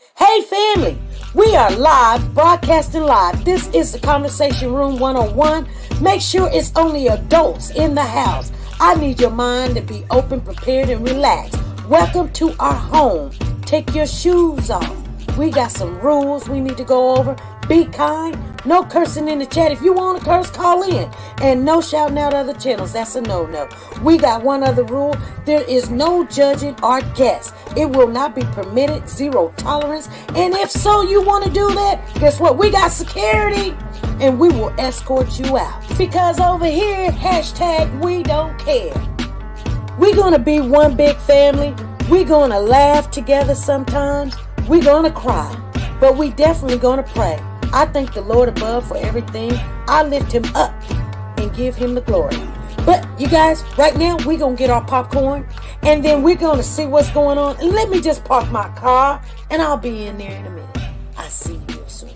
Hey family, we are live, broadcasting live. This is the Conversation Room 101. Make sure it's only adults in the house. I need your mind to be open, prepared, and relaxed. Welcome to our home. Take your shoes off. We got some rules we need to go over. Be kind. No cursing in the chat. If you want to curse, call in. And no shouting out other channels. That's a no-no. We got one other rule. There is no judging our guests. It will not be permitted. Zero tolerance. And if so, you want to do that, guess what? We got security. And we will escort you out. Because over here, hashtag we don't care. We're going to be one big family. We're going to laugh together sometimes. We're going to cry. But we definitely going to pray. I thank the Lord above for everything. I lift him up and give him the glory. But you guys, right now, we're going to get our popcorn. And then we're going to see what's going on. And let me just park my car. And I'll be in there in a minute. I'll see you real soon.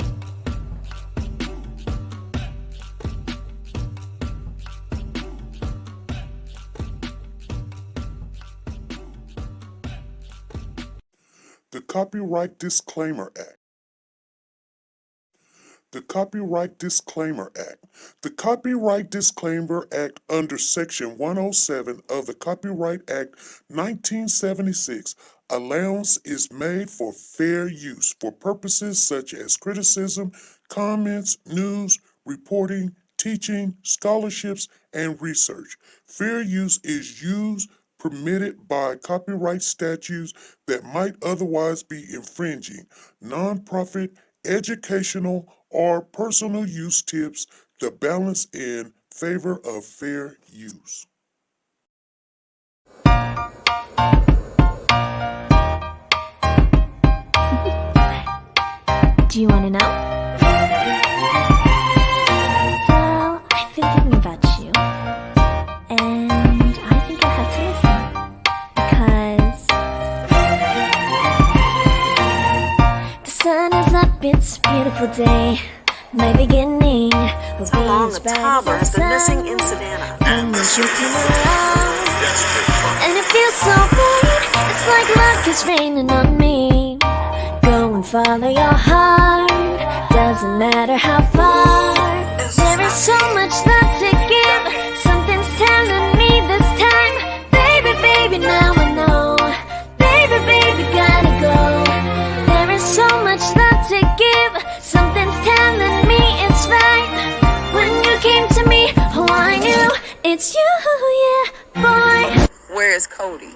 The Copyright Disclaimer Act. The Copyright Disclaimer Act. The Copyright Disclaimer Act under Section 107 of the Copyright Act 1976, allowance is made for fair use for purposes such as criticism, comments, news, reporting, teaching, scholarships, and research. Fair use is used permitted by copyright statutes that might otherwise be infringing. Nonprofit, educational, or personal use tips the balance in favor of fair use. Do you want to know? Well, I've been thinking about you, and I think I'll have to listen, because the sun is up, it's a beautiful day. My beginning will be How long as the bright toddler as has the been missing sun. in Savannah. And as you come around, and it feels so bright, it's like luck is raining on me. Go and follow your heart, doesn't matter how far. There is so much love to give, something's telling me this time. Baby, baby, now I know. Baby, baby, gotta go. There is so much love to give, something's telling me it's right. When you came to me, oh I knew it's you, yeah, boy. Where is Cody?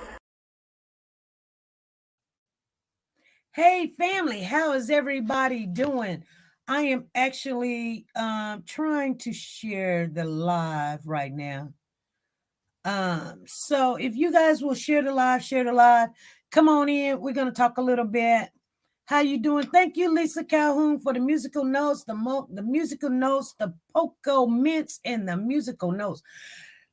Hey family, how is everybody doing? I am actually trying to share the live right now. So if you guys will share the live, come on in. We're going to talk a little bit. How you doing? Thank you, Lisa Calhoun, for the musical notes, the musical notes, the Poco Mints, and the musical notes.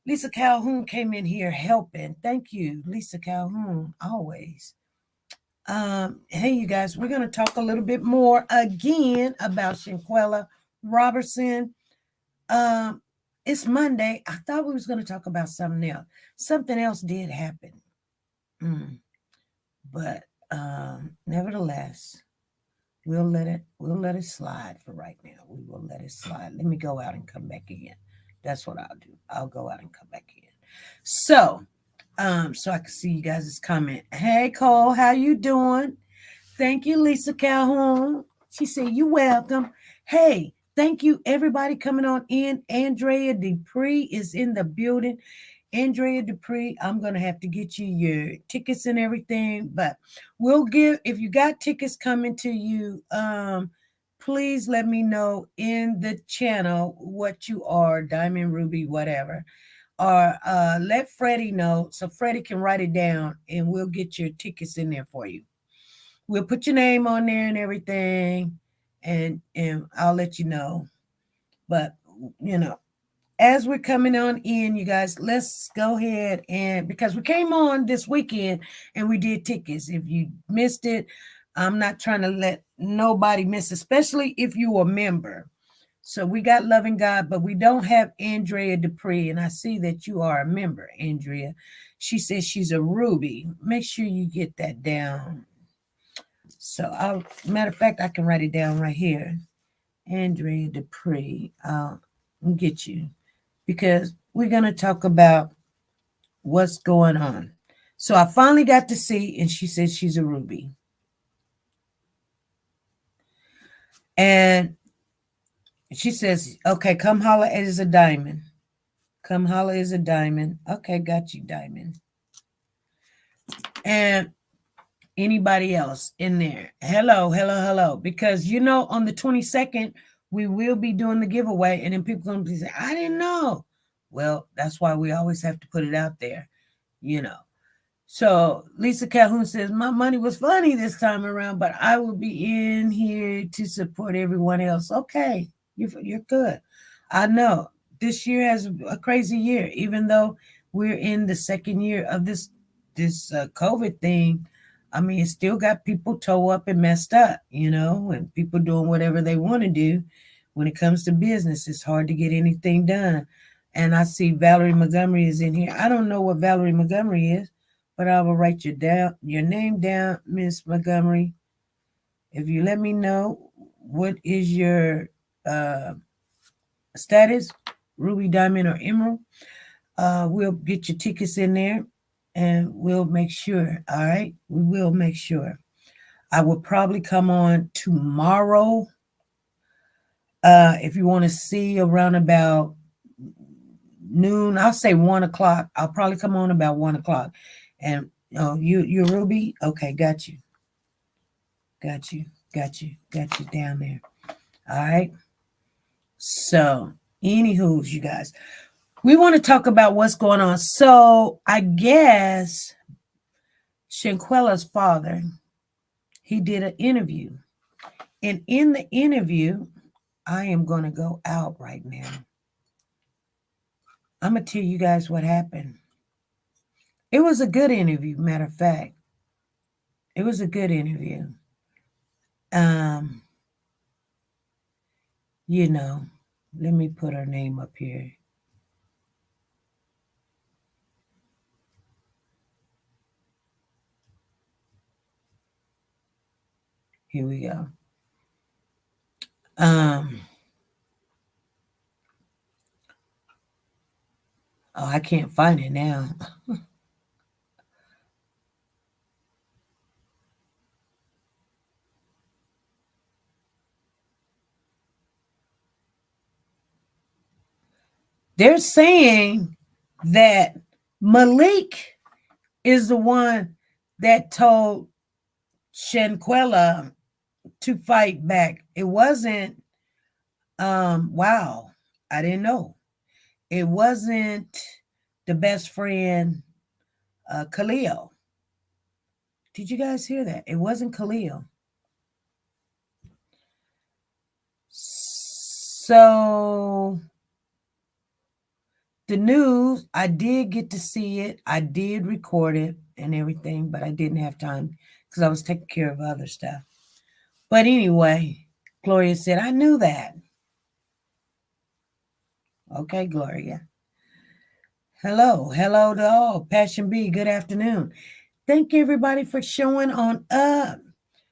Lisa Calhoun came in here helping. Thank you, Lisa Calhoun, always. Hey, you guys, we're going to talk a little bit more again about Shanquella Robertson. It's Monday. I thought we was going to talk about something else. Something else did happen. But nevertheless, we'll let it slide for right now. We will let it slide. Let me go out and come back in. That's what I'll do. I'll go out and come back in. So I can see you guys' comment. Hey Cole, how you doing? Thank you, Lisa Calhoun. She said you welcome. Hey, thank you everybody coming on in. Andrea Dupree is in the building. Andrea Dupree, I'm going to have to get you your tickets and everything, but we'll give, if you got tickets coming to you, please let me know in the channel what you are, Diamond, Ruby, whatever, or let Freddie know so Freddie can write it down and we'll get your tickets in there for you. We'll put your name on there and everything, and I'll let you know. But, you know, as we're coming on in, you guys, let's go ahead and, because we came on this weekend and we did tickets. If you missed it, I'm not trying to let nobody miss, especially if you're a member. So we got Loving God, but we don't have Andrea Dupree. And I see that you are a member, Andrea. She says she's a Ruby. Make sure you get that down. So, matter of fact, I can write it down right here. Andrea Dupree, I'll get you because we're going to talk about what's going on. So I finally got to see, and she says she's a Ruby. And she says, okay, come holla is a diamond. Come holla is a diamond. Okay, got you, diamond. And anybody else in there? Hello, hello, hello. Because, on the 22nd, we will be doing the giveaway. And then people going to be saying, I didn't know. Well, that's why we always have to put it out there, So Lisa Calhoun says, my money was funny this time around, but I will be in here to support everyone else. Okay, you're good. I know this year has a crazy year, even though we're in the second year of this COVID thing. I mean, it still got people toe up and messed up, and people doing whatever they want to do. When it comes to business, it's hard to get anything done. And I see Valerie Montgomery is in here. I don't know what Valerie Montgomery is, but I will write your name down, Miss Montgomery. If you let me know what is your status, Ruby, Diamond, or Emerald, we'll get your tickets in there, and we'll make sure. All right, we will make sure. I will probably come on tomorrow. If you want to see around about noon, I'll say 1 o'clock. I'll probably come on about 1 o'clock. And you're Ruby? Okay, got you down there. All right. So, anywho, you guys, we want to talk about what's going on. So, I guess Shanquella's father, he did an interview. And in the interview, I am going to go out right now. I'm going to tell you guys what happened. It was a good interview, matter of fact. It was a good interview. Let me put her name up here. Here we go. I can't find it now. They're saying that Malik is the one that told Shanquella to fight back. It wasn't, wow, I didn't know. It wasn't the best friend, Khalil. Did you guys hear that? It wasn't Khalil. So the news, I did get to see it. I did record it and everything, but I didn't have time because I was taking care of other stuff. But anyway, Gloria said, I knew that. Okay, Gloria. Hello to all. Passion B, good afternoon. Thank you, everybody, for showing on up.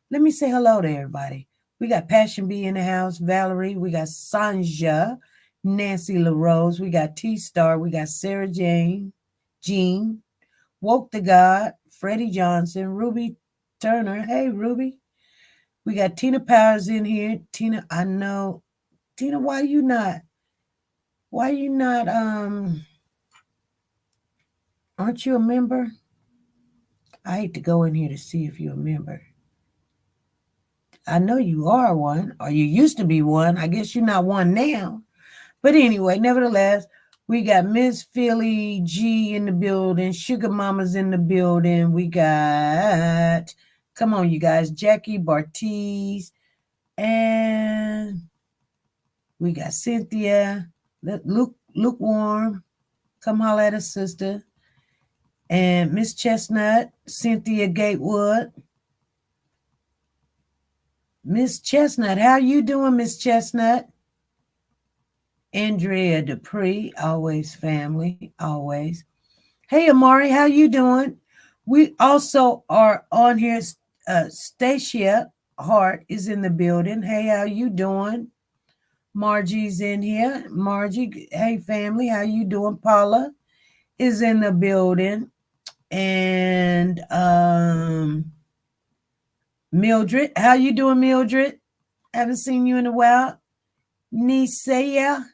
Let me say hello to everybody. We got Passion B in the house, Valerie. We got Sanja, Nancy LaRose. We got T-Star. We got Sarah Jean, Woke the God, Freddie Johnson, Ruby Turner. Hey, Ruby. We got Tina Powers in here. Tina, I know. Tina, why you not, aren't you a member? I hate to go in here to see if you're a member. I know you are one, or you used to be one. I guess you're not one now. But anyway, nevertheless, we got Miss Philly G in the building. Sugar Mama's in the building. We got, come on, you guys, Jackie Bartiz. And we got Cynthia, Lukewarm. Come holler at us, sister. And Miss Chestnut, Cynthia Gatewood. Miss Chestnut, how you doing, Miss Chestnut? Andrea Dupree, always family, always. Hey, Amari, how you doing? We also are on here. Stacia Hart is in the building. Hey, how you doing? Margie's in here. Margie, hey family, how you doing? Paula is in the building. And Mildred, how you doing, Mildred? Haven't seen you in a while. Nisea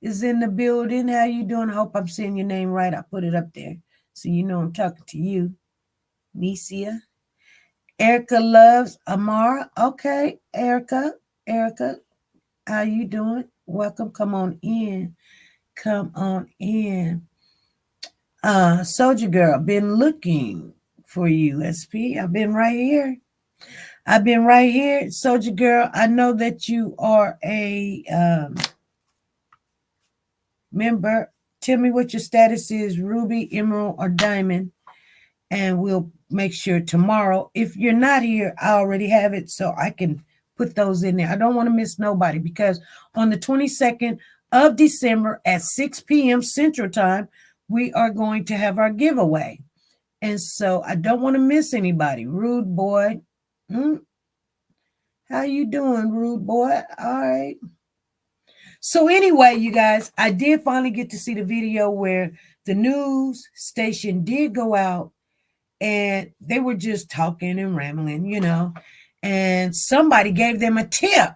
is in the building. How you doing? I hope I'm saying your name right. I put it up there so you know I'm talking to you. Nisea. Erica loves Amara. Okay, Erica, how you doing? Welcome. Come on in. Come on in. Soldier Girl, been looking for you, SP. I've been right here. Soldier Girl. I know that you are a member. Tell me what your status is, ruby, emerald, or diamond, and we'll make sure tomorrow. If you're not here, I already have it, so I can put those in there. I don't want to miss nobody, because on the 22nd of December at 6 p.m. Central Time, we are going to have our giveaway. And so I don't want to miss anybody. Rude boy. How you doing, rude boy? All right. So anyway, you guys, I did finally get to see the video where the news station did go out and they were just talking and rambling, you know, and somebody gave them a tip.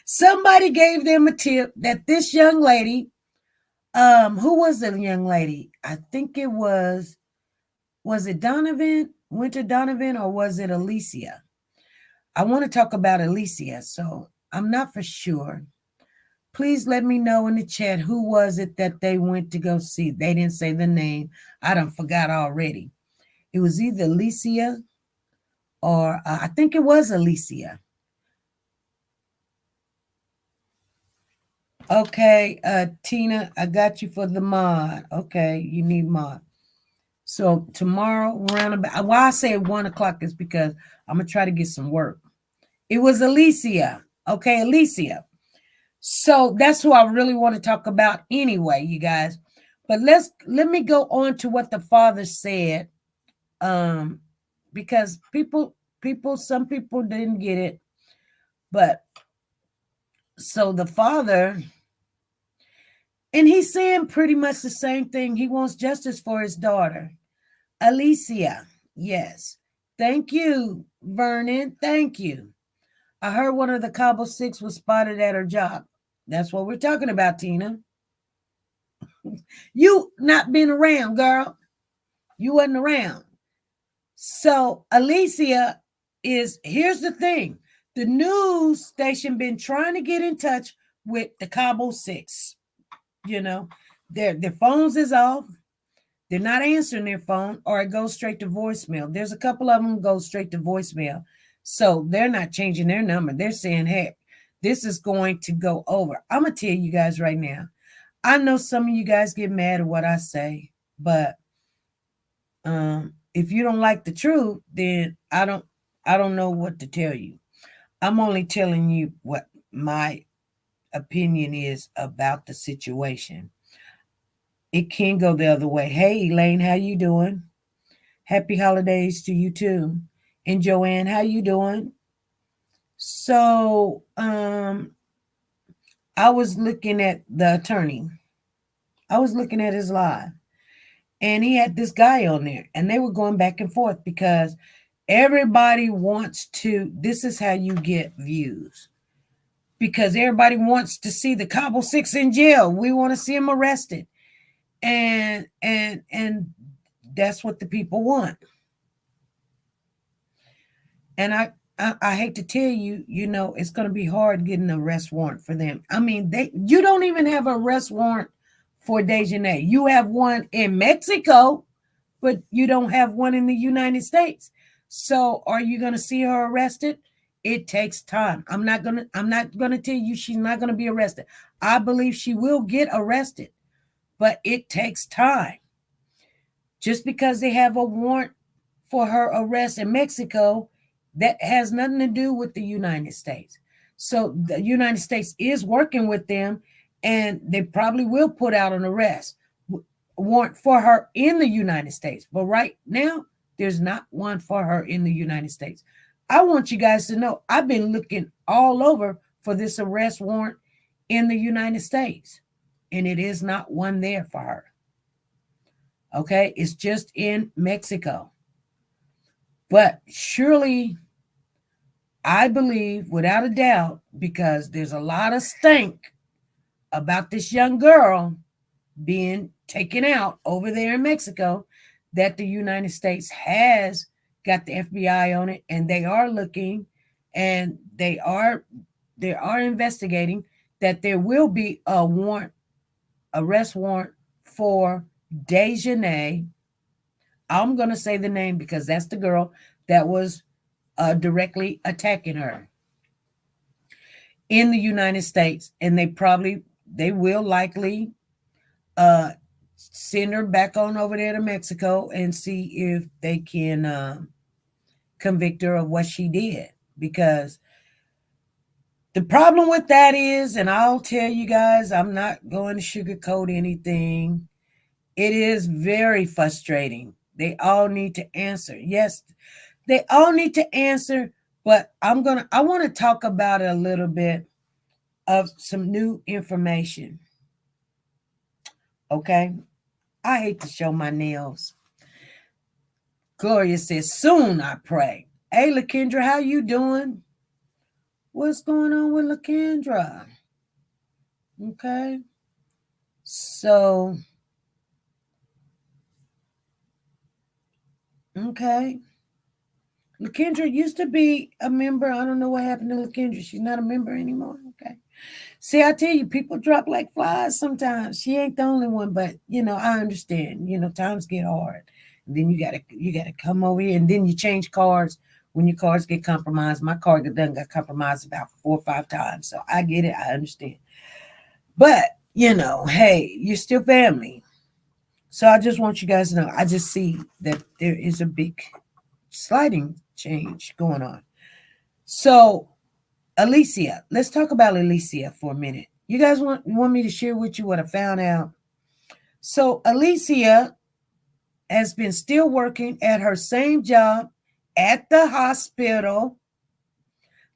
Somebody gave them a tip that this young lady, who was the young lady? I think it was it Winter Donovan, or was it Alicia? I want to talk about Alicia, so I'm not for sure. Please let me know in the chat who was it that they went to go see. They didn't say the name. I done forgot already. It was either Alicia or I think it was Alicia. Okay, Tina, I got you for the mod. Okay, you need mod. So tomorrow, around about, why I say 1 o'clock is because I'm going to try to get some work. It was Alicia. Okay, Alicia. So that's who I really want to talk about anyway, you guys. But let me go on to what the father said. Because some people didn't get it. But so the father, and he's saying pretty much the same thing. He wants justice for his daughter, Alicia. Yes. Thank you, Vernon. Thank you. I heard one of the Cabo 6 was spotted at her job. That's what we're talking about, Tina. You not been around, girl. You wasn't around. So Alicia here's the thing. The news station been trying to get in touch with the Cabo 6. You know, their phones is off. They're not answering their phone, or it goes straight to voicemail. There's a couple of them go straight to voicemail. So they're not changing their number. They're saying, hey, this is going to go over. I'm going to tell you guys right now. I know some of you guys get mad at what I say, but if you don't like the truth, then I don't know what to tell you. I'm only telling you what my opinion is about the situation. It can go the other way. Hey, Elaine, how you doing? Happy holidays to you too. And Joanne, how you doing? So, I was looking at the attorney. I was looking at his live, and he had this guy on there, and they were going back and forth because everybody wants to. This is how you get views, because everybody wants to see the Cabo 6 in jail. We want to see him arrested, and that's what the people want. And I hate to tell you, you know, it's going to be hard getting an arrest warrant for them. I mean, you don't even have an arrest warrant for Dejanay. You have one in Mexico, but you don't have one in the United States. So are you going to see her arrested? It takes time. I'm not going to tell you she's not going to be arrested. I believe she will get arrested, but it takes time. Just because they have a warrant for her arrest in Mexico, that has nothing to do with the United States. So the United States is working with them, and they probably will put out an arrest warrant for her in the United States. But right now, There's not one for her in the United States. I want you guys to know I've been looking all over for this arrest warrant in the United States, and it is not one there for her. Okay, it's just in Mexico. But surely, I believe, without a doubt, because there's a lot of stink about this young girl being taken out over there in Mexico, that the United States has got the FBI on it, and they are looking, and they are investigating that there will be a arrest warrant for Dejanay. I'm going to say the name because that's the girl that was directly attacking her in the United States. And they will likely send her back on over there to Mexico and see if they can convict her of what she did. Because the problem with that is, and I'll tell you guys, I'm not going to sugarcoat anything. It is very frustrating. They all need to answer. Yes, they all need to answer, but I want to talk about a little bit of some new information. Okay? I hate to show my nails. Gloria says, soon I pray. Hey, LaKendra, how you doing? What's going on with LaKendra? Okay. So, okay. LaKendra used to be a member. I don't know what happened to LaKendra. She's not a member anymore. Okay. See, I tell you, people drop like flies sometimes. She ain't the only one, but I understand. Times get hard. And then you gotta come over here, and then you change cards when your cards get compromised. My card got compromised about 4 or 5 times. So I get it. I understand. But hey, you're still family. So I just want you guys to know, I just see that there is a big sliding change going on. So Alicia, let's talk about Alicia for a minute. You guys want me to share with you what I found out? So Alicia has been still working at her same job at the hospital,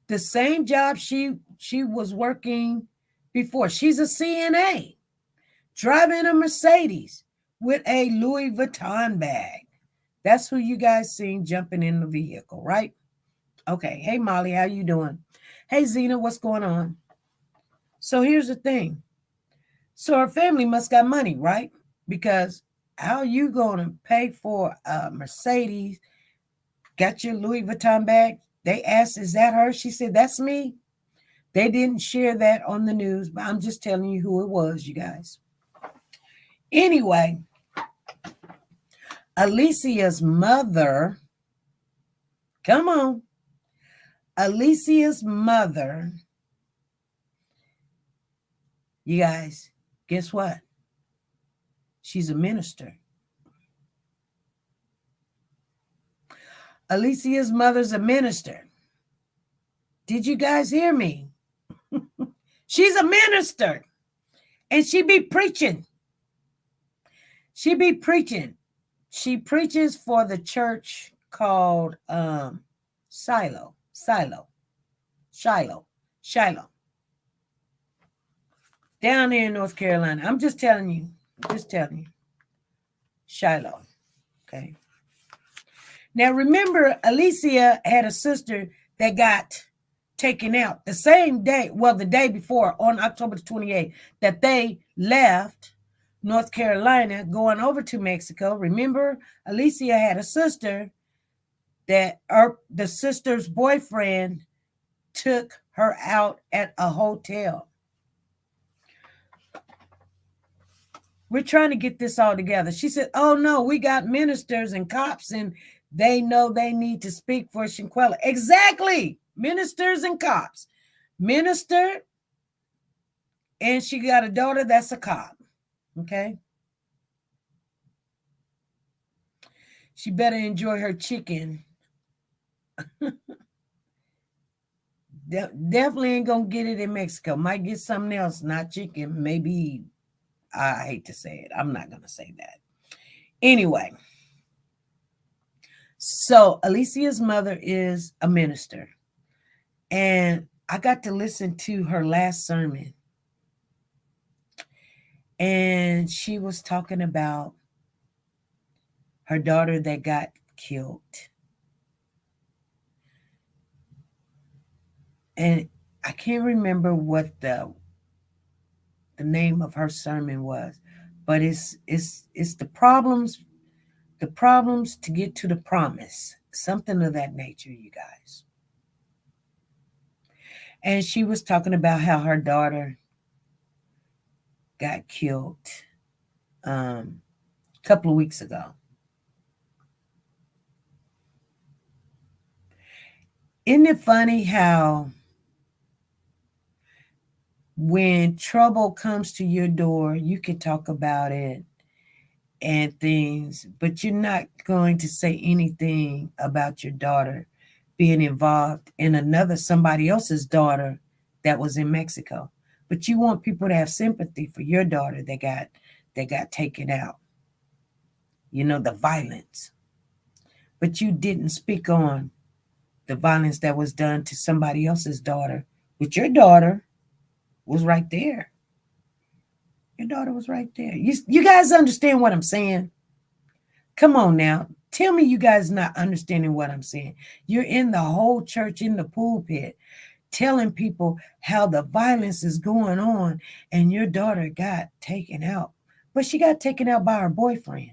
the same job she was working before. She's a CNA, driving a Mercedes with a Louis Vuitton bag. That's who you guys seen jumping in the vehicle, right? Okay. Hey, Molly, how you doing? Hey, Zena, what's going on? So here's the thing. So her family must got money, right? Because how you going to pay for a Mercedes, got your Louis Vuitton bag? They asked, is that her? She said, that's me. They didn't share that on the news, but I'm just telling you who it was, you guys. Anyway, Alicia's mother, come on. Alicia's mother, you guys, guess what? She's a minister. Alicia's mother's a minister. Did you guys hear me? She's a minister. And she be preaching. She be preaching. She preaches for the church called Shiloh. Down there in North Carolina. I'm just telling you. Shiloh. Okay. Now remember, Alicia had a sister that got taken out the same day, well, the day before, on October 28th, that they left North Carolina going over to Mexico. Remember, Alicia had a sister that the sister's boyfriend took her out at a hotel. We're trying to get this all together. She said, oh no, we got ministers and cops and they know they need to speak for Shanquella. Exactly. Ministers and cops. Minister, and she got a daughter that's a cop. Okay. She better enjoy her chicken. Definitely ain't gonna get it in Mexico. Might get something else, not chicken. Maybe, I hate to say it. I'm not gonna say that. Anyway. So Alicia's mother is a minister, and I got to listen to her last sermon, and she was talking about her daughter that got killed. And I can't remember what the name of her sermon was, but it's the problems to get to the promise, something of that nature, you guys. And she was talking about how her daughter got killed a couple of weeks ago. Isn't it funny how when trouble comes to your door, you can talk about it and things, but you're not going to say anything about your daughter being involved in somebody else's daughter that was in Mexico. But you want people to have sympathy for your daughter that got taken out. You know, the violence. But you didn't speak on the violence that was done to somebody else's daughter. But your daughter was right there. Your daughter was right there. You guys understand what I'm saying? Come on now. Tell me you guys not understanding what I'm saying. You're in the whole church, in the pulpit, telling people how the violence is going on, and your daughter got taken out. But she got taken out by her boyfriend.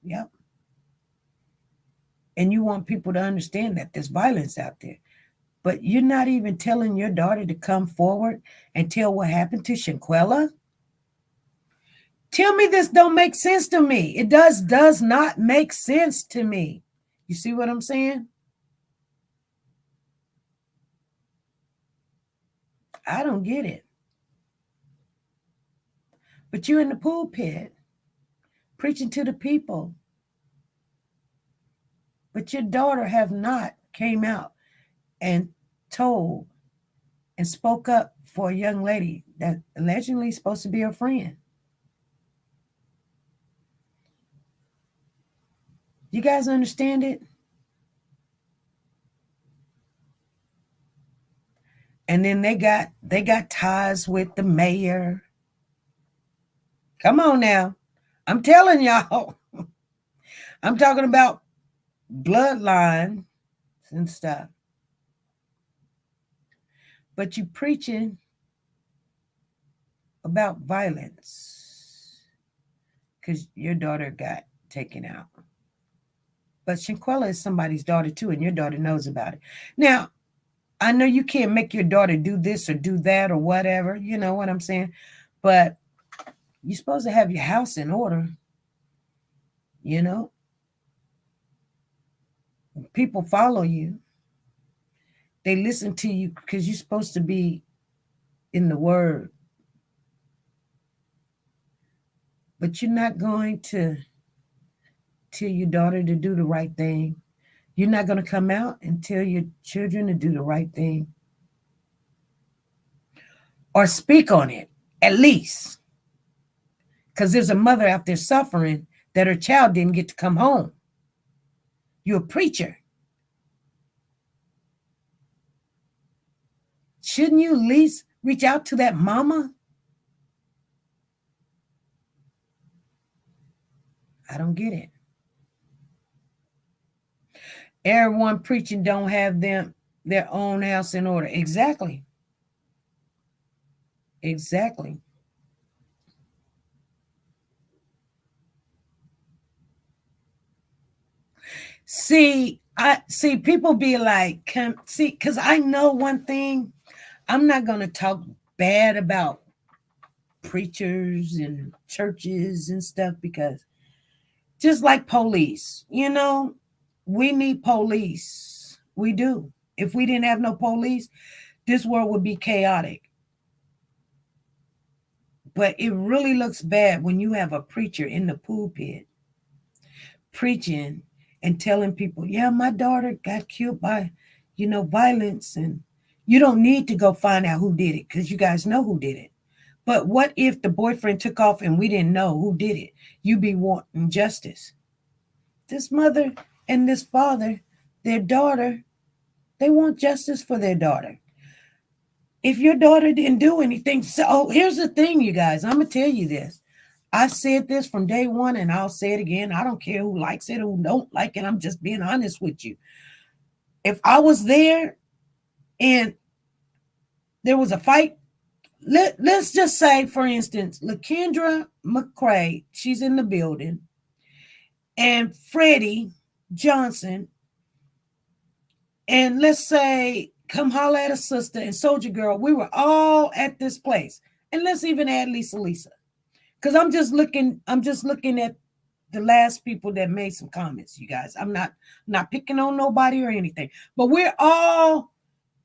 Yep. And you want people to understand that there's violence out there. But you're not even telling your daughter to come forward and tell what happened to Shanquella? Tell me this don't make sense to me. It does not make sense to me. You see what I'm saying? I don't get it. But you're in the pulpit preaching to the people. But your daughter have not came out and told and spoke up for a young lady that allegedly is supposed to be her friend. You guys understand it? And then they got ties with the mayor. Come on now. I'm telling y'all. I'm talking about bloodline and stuff. But you preaching about violence because your daughter got taken out. But Shanquella is somebody's daughter too, and your daughter knows about it. Now, I know you can't make your daughter do this or do that or whatever, you know what I'm saying? But you're supposed to have your house in order, you know? People follow you. They listen to you because you're supposed to be in the word. But you're not going to tell your daughter to do the right thing. You're not going to come out and tell your children to do the right thing. Or speak on it, at least. Because there's a mother out there suffering that her child didn't get to come home. You're a preacher. Shouldn't you at least reach out to that mama? I don't get it. Everyone preaching don't have their own house in order. Exactly. Exactly. See, people be like, because I know one thing. I'm not going to talk bad about preachers and churches and stuff, because just like police, you know, we need police. We do. If we didn't have no police, this world would be chaotic. But it really looks bad when you have a preacher in the pulpit preaching and telling people, yeah, my daughter got killed by, violence. And you don't need to go find out who did it, because you guys know who did it. But what if the boyfriend took off and we didn't know who did it? You be wanting justice. this mother and this father, their daughter, they want justice for their daughter. If your daughter didn't do anything, so here's the thing, you guys, I'm going to tell you this. I said this from day one, and I'll say it again. I don't care who likes it, who don't like it. I'm just being honest with you. If I was there and there was a fight, let's just say, for instance, LaKendra McCray, she's in the building, and Freddie Johnson, and let's say Come Holla at a Sister and Soldier Girl, we were all at this place. And let's even add Lisa. Because I'm just looking at the last people that made some comments, you guys. I'm not picking on nobody or anything. But we're all,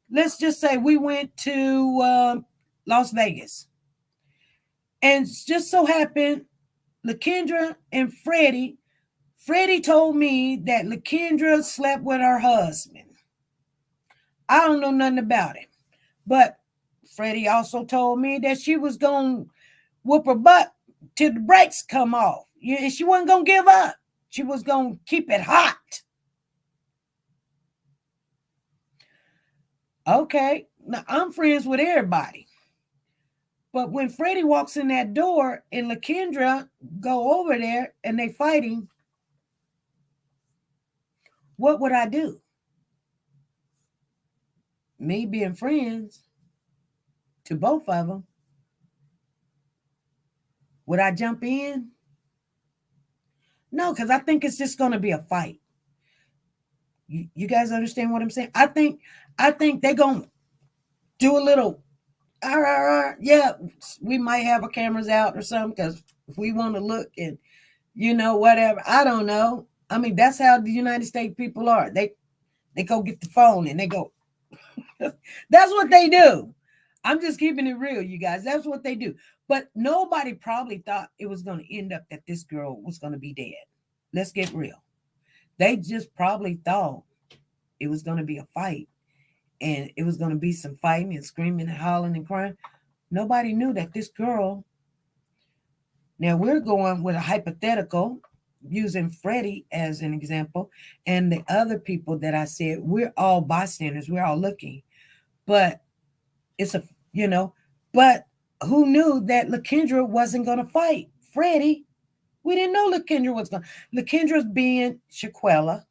let's just say we went to Las Vegas. And just so happened, LaKendra and Freddie told me that LaKendra slept with her husband. I don't know nothing about it. But Freddie also told me that she was going to whoop her butt till the brakes come off. And she wasn't going to give up. She was going to keep it hot. Okay. Now, I'm friends with everybody. But when Freddie walks in that door and LaKendra go over there and they fighting, what would I do? Me being friends to both of them, would I jump in? No, because I think it's just going to be a fight. You guys understand what I'm saying? I think they're going to do a little, yeah, we might have our cameras out or something because if we want to look and, whatever. I don't know. I mean, that's how the United States people are. They go get the phone and they go, that's what they do. I'm just keeping it real, you guys. That's what they do. But nobody probably thought it was going to end up that this girl was going to be dead. Let's get real. They just probably thought it was going to be a fight and it was going to be some fighting and screaming and hollering and crying. Nobody knew that this girl. Now we're going with a hypothetical using Freddie as an example and the other people that I said, we're all bystanders. We're all looking. But it's but who knew that LaKendra wasn't going to fight Freddie? We didn't know LaKendra was going to. LaKendra's being Shanquella,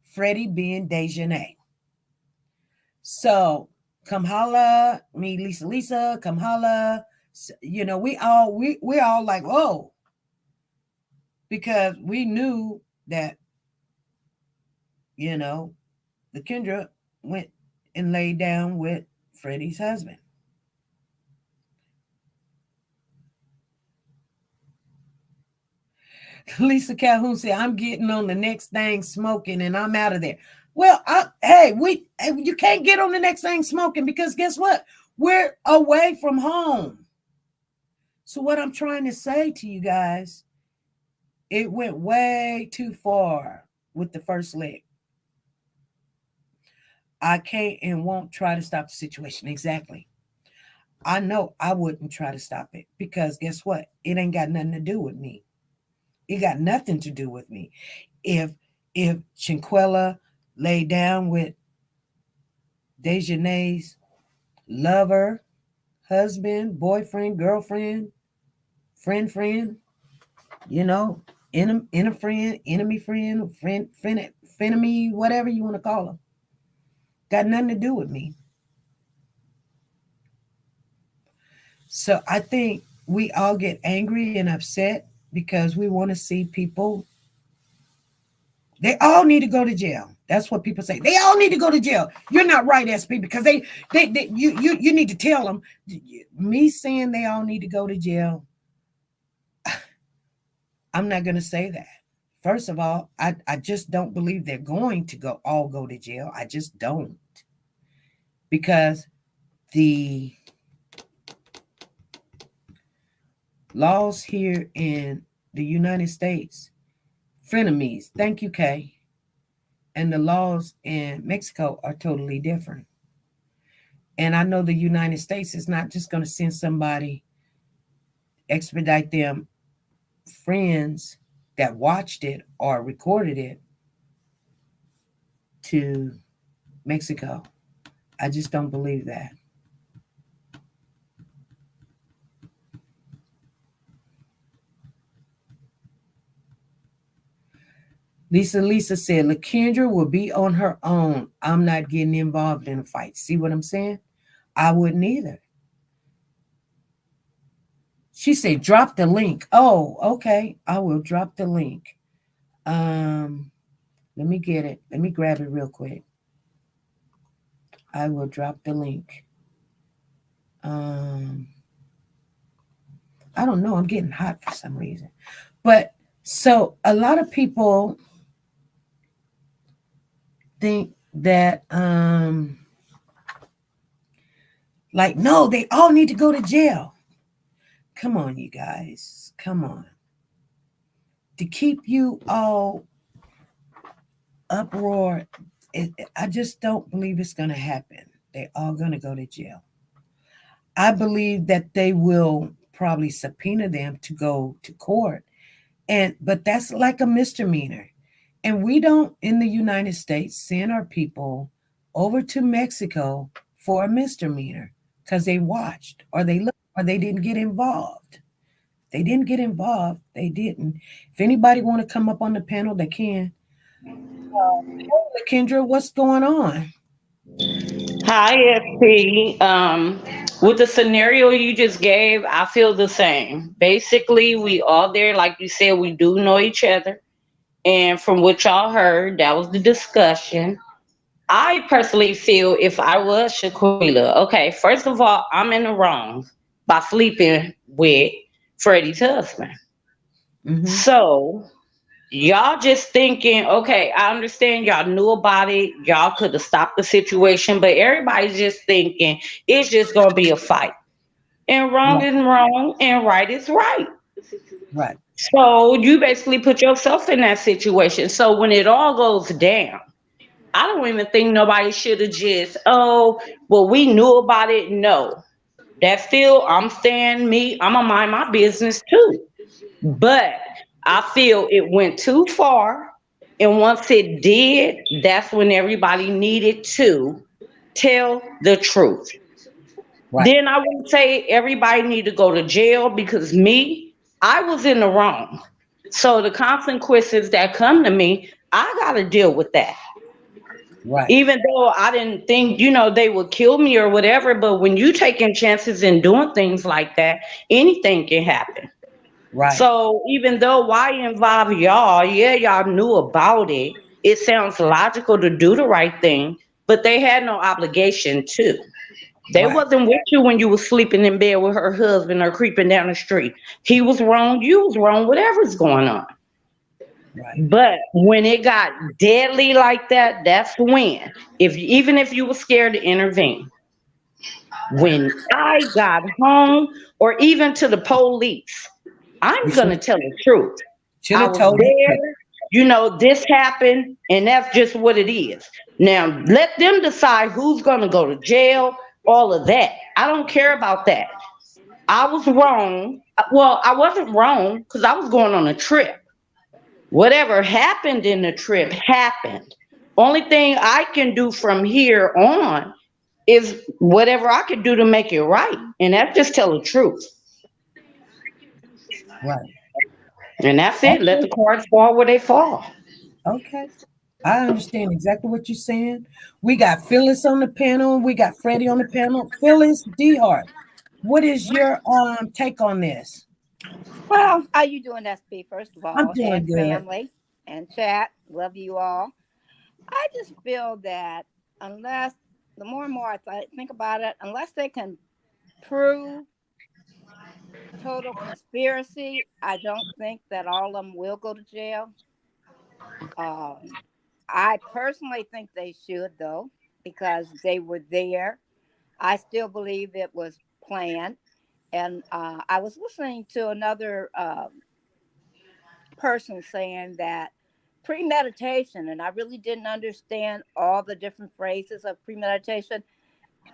Freddie being Dejanay. So come holla, me, Lisa, come holla. We all like, whoa. Because we knew that, LaKendra went and laid down with Freddie's husband. Lisa Calhoun said, I'm getting on the next thing smoking and I'm out of there. Well, you can't get on the next thing smoking because guess what? We're away from home. So what I'm trying to say to you guys, it went way too far with the first leg. I can't and won't try to stop the situation. Exactly. I know I wouldn't try to stop it because guess what? It ain't got nothing to do with me. It got nothing to do with me. If Shanquella lay down with Dejanay's lover, husband, boyfriend, girlfriend, friend, enemy friend, frenemy, whatever you want to call them. Got nothing to do with me. So I think we all get angry and upset because we want to see people. They all need to go to jail. That's what people say. They all need to go to jail. You're not right, SP, because you need to tell them. Me saying they all need to go to jail, I'm not going to say that. First of all, I just don't believe they're going to all go to jail. I just don't. Because the laws here in the United States, frenemies, thank you, Kay, and the laws in Mexico are totally different. And I know the United States is not just going to send somebody, expedite them friends that watched it or recorded it to Mexico. I just don't believe that. Lisa said, LaKendra will be on her own. I'm not getting involved in a fight. See what I'm saying? I wouldn't either. She said, drop the link. Oh, okay. I will drop the link. Let me get it. Let me grab it real quick. I will drop the link. I don't know. I'm getting hot for some reason. But so a lot of people think that like, no, they all need to go to jail. Come on, you guys. Come on. To keep you all uproar, I just don't believe it's going to happen. They're all going to go to jail. I believe that they will probably subpoena them to go to court. But that's like a misdemeanor. And we don't in the United States send our people over to Mexico for a misdemeanor because they watched or they looked or they didn't get involved. They didn't get involved. They didn't. If anybody want to come up on the panel, they can. Hey, Kendra, what's going on? Hi, SP. With the scenario you just gave, I feel the same. Basically, we all there, like you said, we do know each other. And from what y'all heard, that was the discussion. I personally feel if I was Shaquilla, okay, first of all, I'm in the wrong by sleeping with Freddie's husband. Mm-hmm. So y'all just thinking, okay, I understand y'all knew about it. Y'all could have stopped the situation, but everybody's just thinking it's just going to be a fight. And wrong Right. is wrong and right is right. Right. So you basically put yourself in that situation. So when it all goes down, I don't even think nobody should have just, oh, well, we knew about it. No. That's still, I'm saying me, I'm going to mind my business too. But I feel it went too far. And once it did, that's when everybody needed to tell the truth. Right. Then I wouldn't say everybody need to go to jail because me, I was in the wrong. So the consequences that come to me, I got to deal with that. Right. Even though I didn't think, they would kill me or whatever, but when you taking chances and doing things like that, anything can happen. Right. So even though why involve y'all, yeah, y'all knew about it. It sounds logical to do the right thing, but they had no obligation to. They Right. wasn't with you when you was sleeping in bed with her husband or creeping down the street. He was wrong, you was wrong, whatever's going on. Right. But when it got deadly like that, that's when, even if you were scared to intervene. Right. When I got home, or even to the police, You I'm should gonna tell the truth. I have was told the truth. there, this happened, and that's just what it is. Now let them decide who's gonna go to jail, all of that. I don't care about that. I was wrong. Well, I wasn't wrong because I was going on a trip. Whatever happened in the trip happened. Only thing I can do from here on is whatever I could do to make it right. And that's just tell the truth. Right. And that's it. Let Okay. the cards fall where they fall. Okay. I understand exactly what you're saying. We got Phyllis on the panel. We got Freddie on the panel. Phyllis DeHart, what is your take on this? Well, how you doing, SP? First of I'm all, doing and good. family and chat. Love you all. I just feel that unless the more and more think about it, unless they can prove total conspiracy, I don't think that all of them will go to jail. Um, I personally think they should, though, because they were there. I still believe it was planned. And I was listening to another person saying that premeditation, and I really didn't understand all the different phrases of premeditation,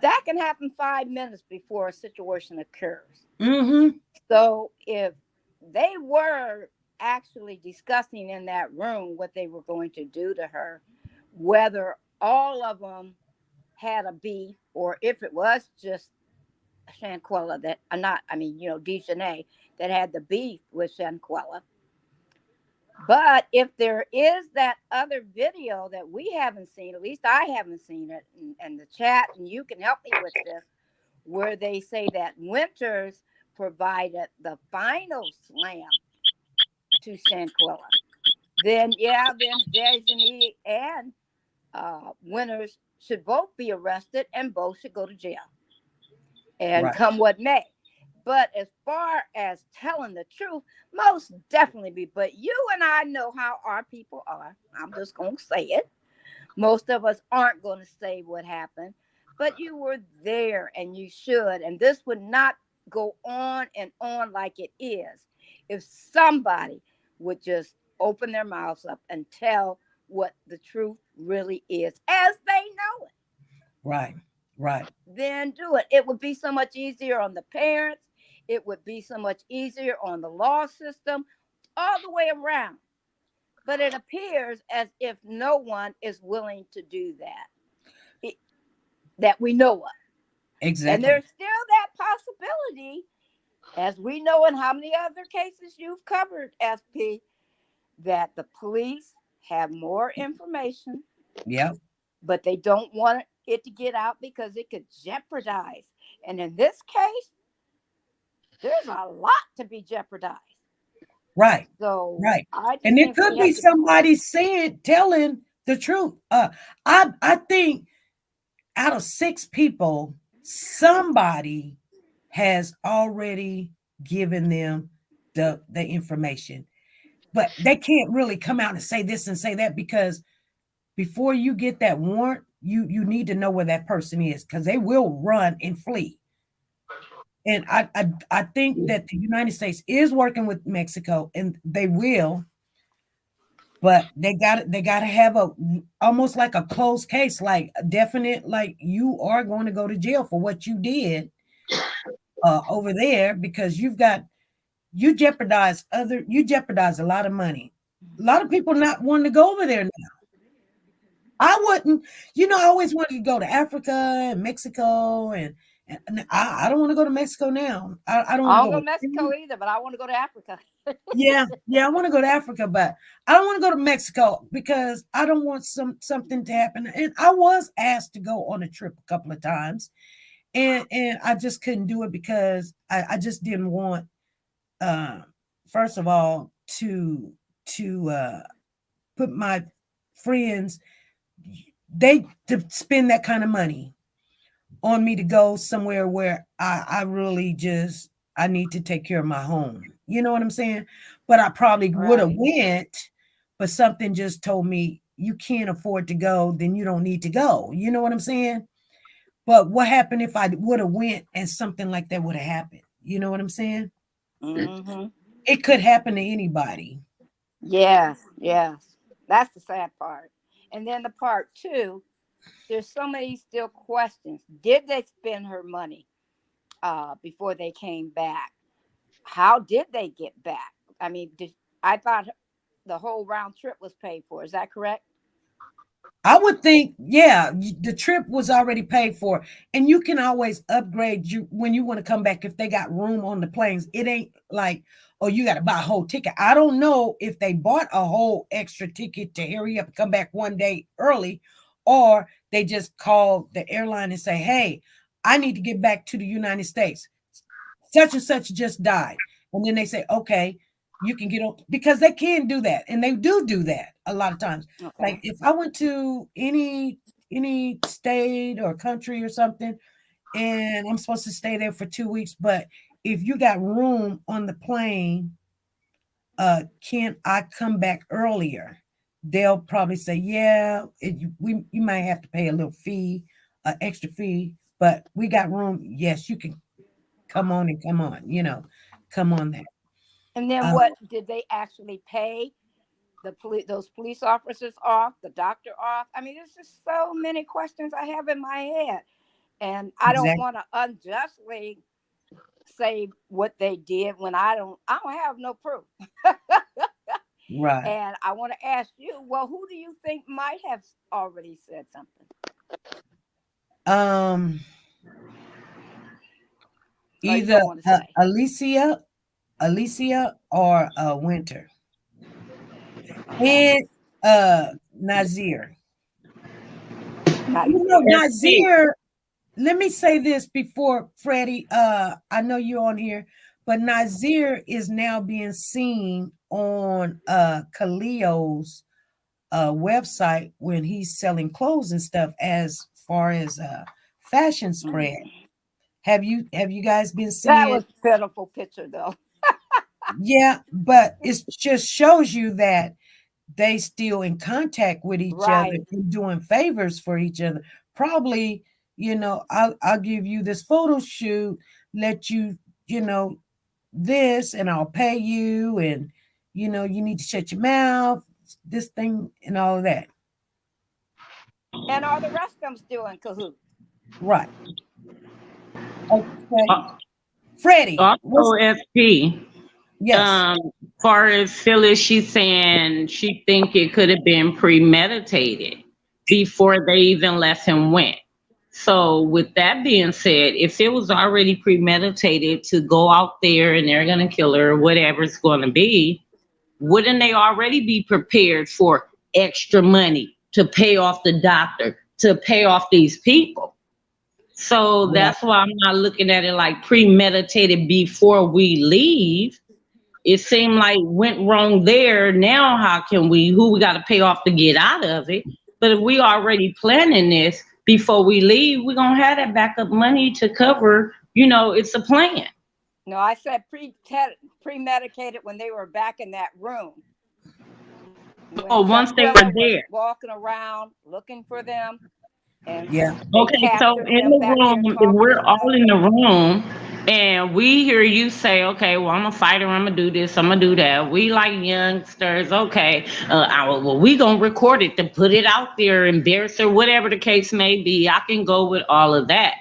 that can happen 5 minutes before a situation occurs. Mm-hmm. So if they were actually discussing in that room what they were going to do to her, whether all of them had a beef or if it was just Shanquella that, not, I mean, Dejanay that had the beef with Shanquella. But if there is that other video that we haven't seen, at least I haven't seen it, and the chat, and you can help me with this, where they say that Winters provided the final slam to Shanquella, then Dejanay and Winters should both be arrested and both should go to jail and Right. come what may. But as far as telling the truth, most definitely be. But you and I know how our people are. I'm just going to say it. Most of us aren't going to say what happened, but you were there and you should. And this would not go on and on like it is if somebody would just open their mouths up and tell what the truth really is as they know it. Right. Right. Then do it. It would be so much easier on the parents. It would be so much easier on the law system, all the way around. But it appears as if no one is willing to do that, that we know of. Exactly. And there's still that possibility, as we know in how many other cases you've covered, SP, that the police have more information. Yep. But they don't want it to get out because it could jeopardize. And in this case, there's a lot to be jeopardized. Right. So right. I just And it think could be somebody telling the truth. I think out of 6 people, somebody has already given them the information. But they can't really come out and say this and say that, because before you get that warrant, you need to know where that person is, because they will run and flee. And I think that the United States is working with Mexico, and they will, but they got to have a almost like a closed case, like a definite, like you are going to go to jail for what you did over there, because you jeopardize a lot of money. A lot of people not wanting to go over there now. I wouldn't, I always wanted to go to Africa and Mexico, and I don't want to go to Mexico now. I don't want to go go to Mexico either, but I want to go to Africa. yeah, I want to go to Africa, but I don't want to go to Mexico because I don't want something to happen. And I was asked to go on a trip a couple of times, and I just couldn't do it because I just didn't want, first of all, to put my friends, to spend that kind of money on me to go somewhere where I really just, I need to take care of my home. You know what I'm saying? But I probably would have went, but something just told me you can't afford to go, then you don't need to go. You know what I'm saying? But what happened if I would have went and something like that would have happened? You know what I'm saying? Mm-hmm. It could happen to anybody. Yes. That's the sad part. And then the part 2, there's so many still questions. Did they spend her money before they came back? How did they get back? I mean, I thought the whole round trip was paid for. Is that correct? I would think, yeah, the trip was already paid for, and you can always upgrade you when you want to come back if they got room on the planes. It ain't like, oh, you got to buy a whole ticket. I don't know if they bought a whole extra ticket to hurry up and come back one day early, or they just called the airline and say, hey, I need to get back to the United States. Such and such just died. And then they say, okay, you can get on, because they can do that, and they do that a lot of times. Okay. Like if I went to any state or country or something, and I'm supposed to stay there for 2 weeks, but if you got room on the plane, can I come back earlier? They'll probably say, yeah, you might have to pay a little fee, an extra fee, but we got room. Yes, you can come on, come on there. And then what did they actually pay those police officers off, the doctor off? I mean, there's just so many questions I have in my head, and I don't want to unjustly say what they did when I don't have no proof. Right. And I want to ask you, well, who do you think might have already said something? Um, Or you either don't want to say? Alicia or Winter. And Nazir. Not You know, zero. Nazir, let me say this before Freddie. I know you're on here, but Nazir is now being seen on Khalil's website when he's selling clothes and stuff as far as fashion spread. Have you guys been That seeing? was a pitiful picture, though. Yeah, but it just shows you that they still in contact with each other Right. and doing favors for each other. Probably, I'll give you this photo shoot, let you, you know, this, and I'll pay you, and you need to shut your mouth, this thing, and all of that. And are the rest of them still in cahoots? Right. Okay. Uh, Freddie, Also, SP. yes. Far as Phyllis, she's saying she think it could have been premeditated before they even let him win. So with that being said, if it was already premeditated to go out there and they're gonna kill her, whatever it's gonna be, wouldn't they already be prepared for extra money to pay off the doctor, to pay off these people? So Right. that's why I'm not looking at it like premeditated before we leave. It seemed like went wrong there. Now, how can who we got to pay off to get out of it? But if we already planning this before we leave, we're going to have that backup money to cover, it's a plan. No, I said premeditated when they were back in that room. Oh, When once they were Shanquella was there. walking around looking for them, and Yeah. they Okay, so captured in them the back there room, if talking we're and all stuff. in the room and we hear you say, okay, well, I'm a fighter, I'm gonna do this, I'm gonna do that. We like youngsters, okay. Well, we gonna record it to put it out there, embarrass her, whatever the case may be. I can go with all of that.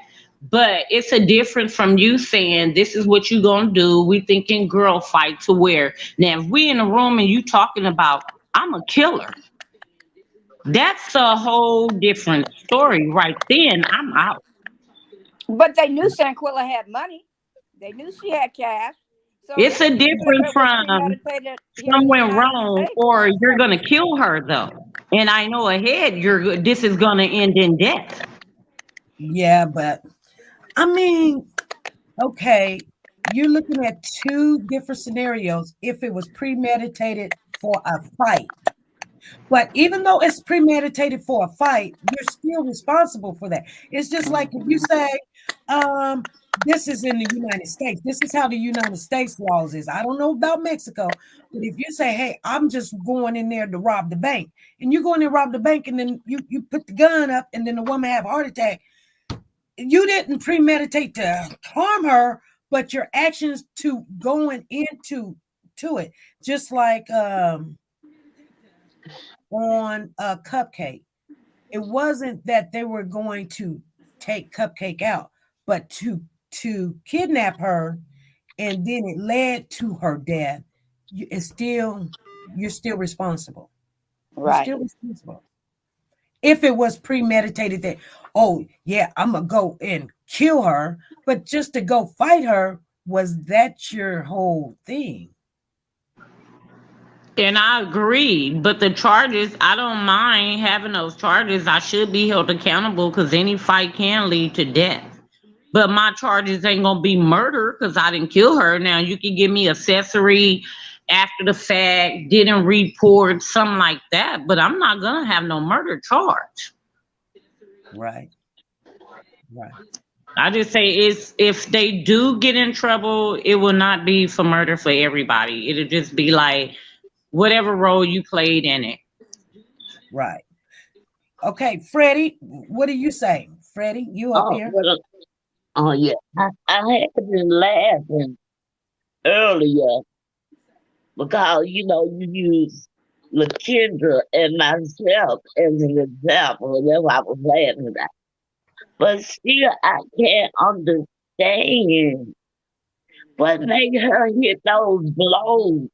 But it's a difference from you saying this is what you gonna do. We thinking girl fight to where now if we in a room and you talking about I'm a killer. That's a whole different story right then. I'm out. But they knew Shanquella had money. They knew she had cash. So yeah, It's a even if difference it was from premeditated here in some the went United wrong States, or most you're gonna certainly. kill her though. And I know ahead this is gonna end in death. Yeah, but I mean, okay, you're looking at two different scenarios if it was premeditated for a fight. But even though it's premeditated for a fight, you're still responsible for that. It's just like if you say, this is in the United States. This is how the United States laws is. I don't know about Mexico, but if you say, hey, I'm just going in there to rob the bank, and you go in there rob the bank, and then you put the gun up, and then the woman have a heart attack, you didn't premeditate to harm her, but your actions to going into it, just like on a Cupcake. It wasn't that they were going to take Cupcake out, but to kidnap her, and then it led to her death. You're still responsible. You're Right. still responsible. If it was premeditated that, oh yeah, I'm gonna go and kill her, but just to go fight her, was that your whole thing? And I agree, but the charges, I don't mind having those charges. I should be held accountable because any fight can lead to death. But my charges ain't gonna be murder because I didn't kill her. Now you can give me accessory after the fact, didn't report, something like that. But I'm not gonna have no murder charge. Right. Right. I just say it's if they do get in trouble, it will not be for murder for everybody. It'll just be like whatever role you played in it. Right. Okay, Freddie, what are you saying? Freddie, you up Oh, here? well, oh yeah. I had been laughing earlier because you use LaKendra and myself as an example, and that's why I was laughing at. But still, I can't understand what made her hit those blows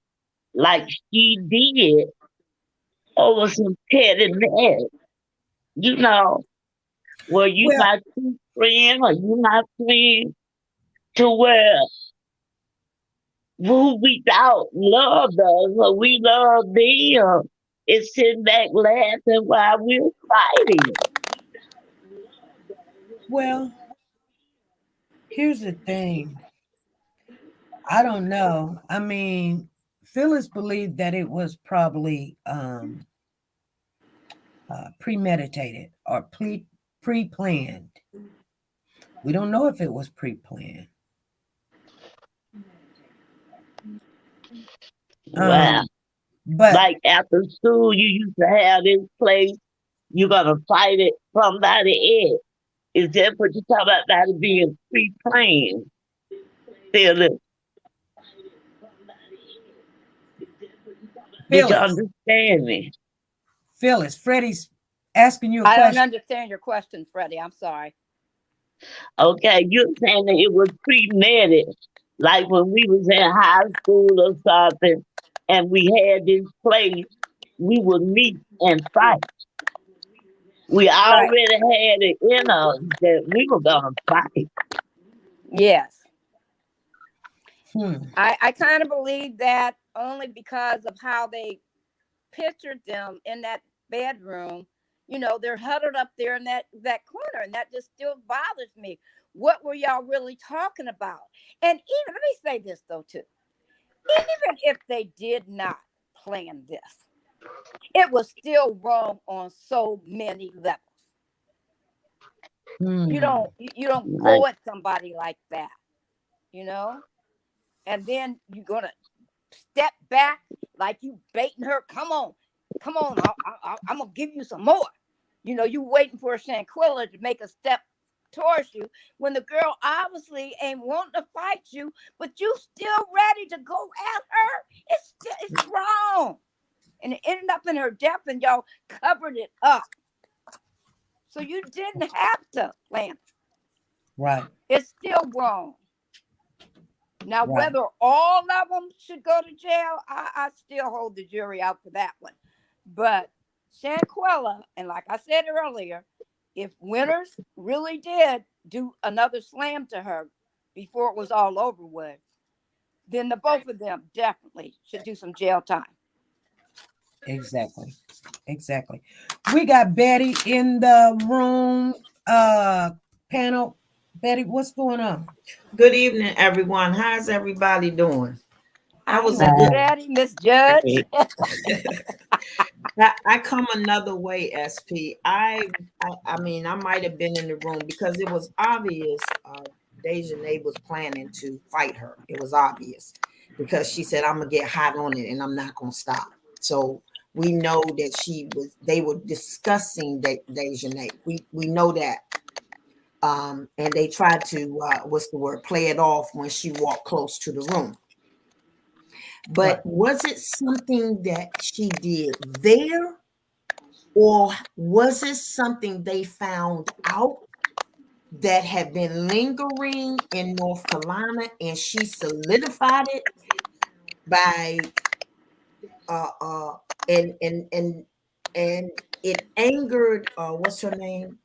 like she did over some petty mess, you know, where you Well, my true friend or you my friend, to where who we thought loved us or we loved them is sitting back laughing while we're fighting. well, here's the thing. I don't know. I mean, Phyllis believed that it was probably premeditated or pre-planned. We don't know if it was pre-planned. Wow. But Like after school, you used to have this place, you're going to fight it from by the edge. Is that what you're talking about it being pre-planned? Phyllis, did you Phyllis, understand me? Phyllis, Freddie's asking you a I don't question. understand your question, Freddie. I'm sorry. Okay, you're saying that it was premeditated, like when we was in high school or something, and we had this place, we would meet and fight. We Right. already had it in us that we were gonna fight. Yes. Hmm. I kind of believe that only because of how they pictured them in that bedroom. You know, they're huddled up there in that corner, and that just still bothers me. What were y'all really talking about? And even let me say this though too. Even if they did not plan this, it was still wrong on so many levels. You Hmm. don't Right. go at somebody like that, you know, and then you're gonna step back like you baiting her. Come on, I'm gonna give you some more. You know, you waiting for Shanquella to make a step towards you when the girl obviously ain't wanting to fight you, but you still ready to go at her. It's wrong, and it ended up in her death, and y'all covered it up. So you didn't have to plan it. Right. It's still wrong. Now, Right. whether all of them should go to jail, I still hold the jury out for that one. But Shanquella, and like I said earlier, if Winters really did do another slam to her before it was all over with, then the both of them definitely should do some jail time. Exactly. Exactly. We got Betty in the room. Panel. Betty, what's going on? Good evening, everyone. How's everybody doing? I Hi, was a Miss good. Betty, Miss Judge. Right. I come another way, SP. I mean, I might have been in the room because it was obvious. Dejanay was planning to fight her. It was obvious because she said, "I'm gonna get hot on it, and I'm not gonna stop." So we know that she was. They were discussing Dejanay. We know that. And they tried to what's the word? Play it off when she walked close to the room. But Right. was it something that she did there, or was it something they found out that had been lingering in North Carolina and she solidified it by uh uh and it angered what's her name?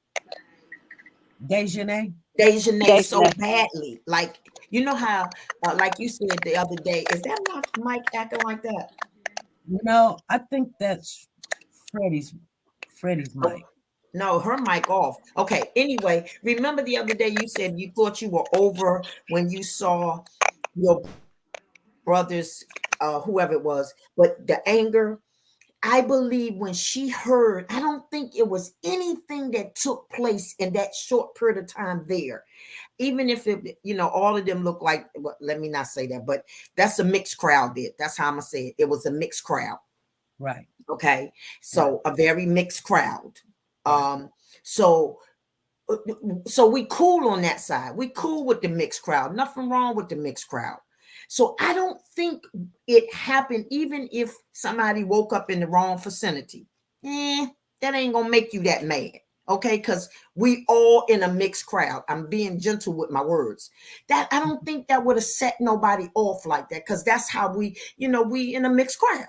Dejanay? Dejanay so Definitely. badly. Like you know how like you said the other day, is that my mic acting like that? No, I think that's Freddie's mic. No, her mic off. Okay. Anyway, remember the other day you said you thought you were over when you saw your brothers, whoever it was, but the anger. I believe when she heard, I don't think it was anything that took place in that short period of time there. Even if it, all of them look like, well, let me not say that, but that's a mixed crowd there. That's how I'm gonna say it. It was a mixed crowd. Right. Okay. Right. So a very mixed crowd. Right. So we cool on that side. We cool with the mixed crowd. Nothing wrong with the mixed crowd. So I don't think it happened, even if somebody woke up in the wrong vicinity. That ain't gonna make you that mad. Okay, because we all in a mixed crowd. I'm being gentle with my words. That I don't think that would have set nobody off like that, because that's how we, we in a mixed crowd.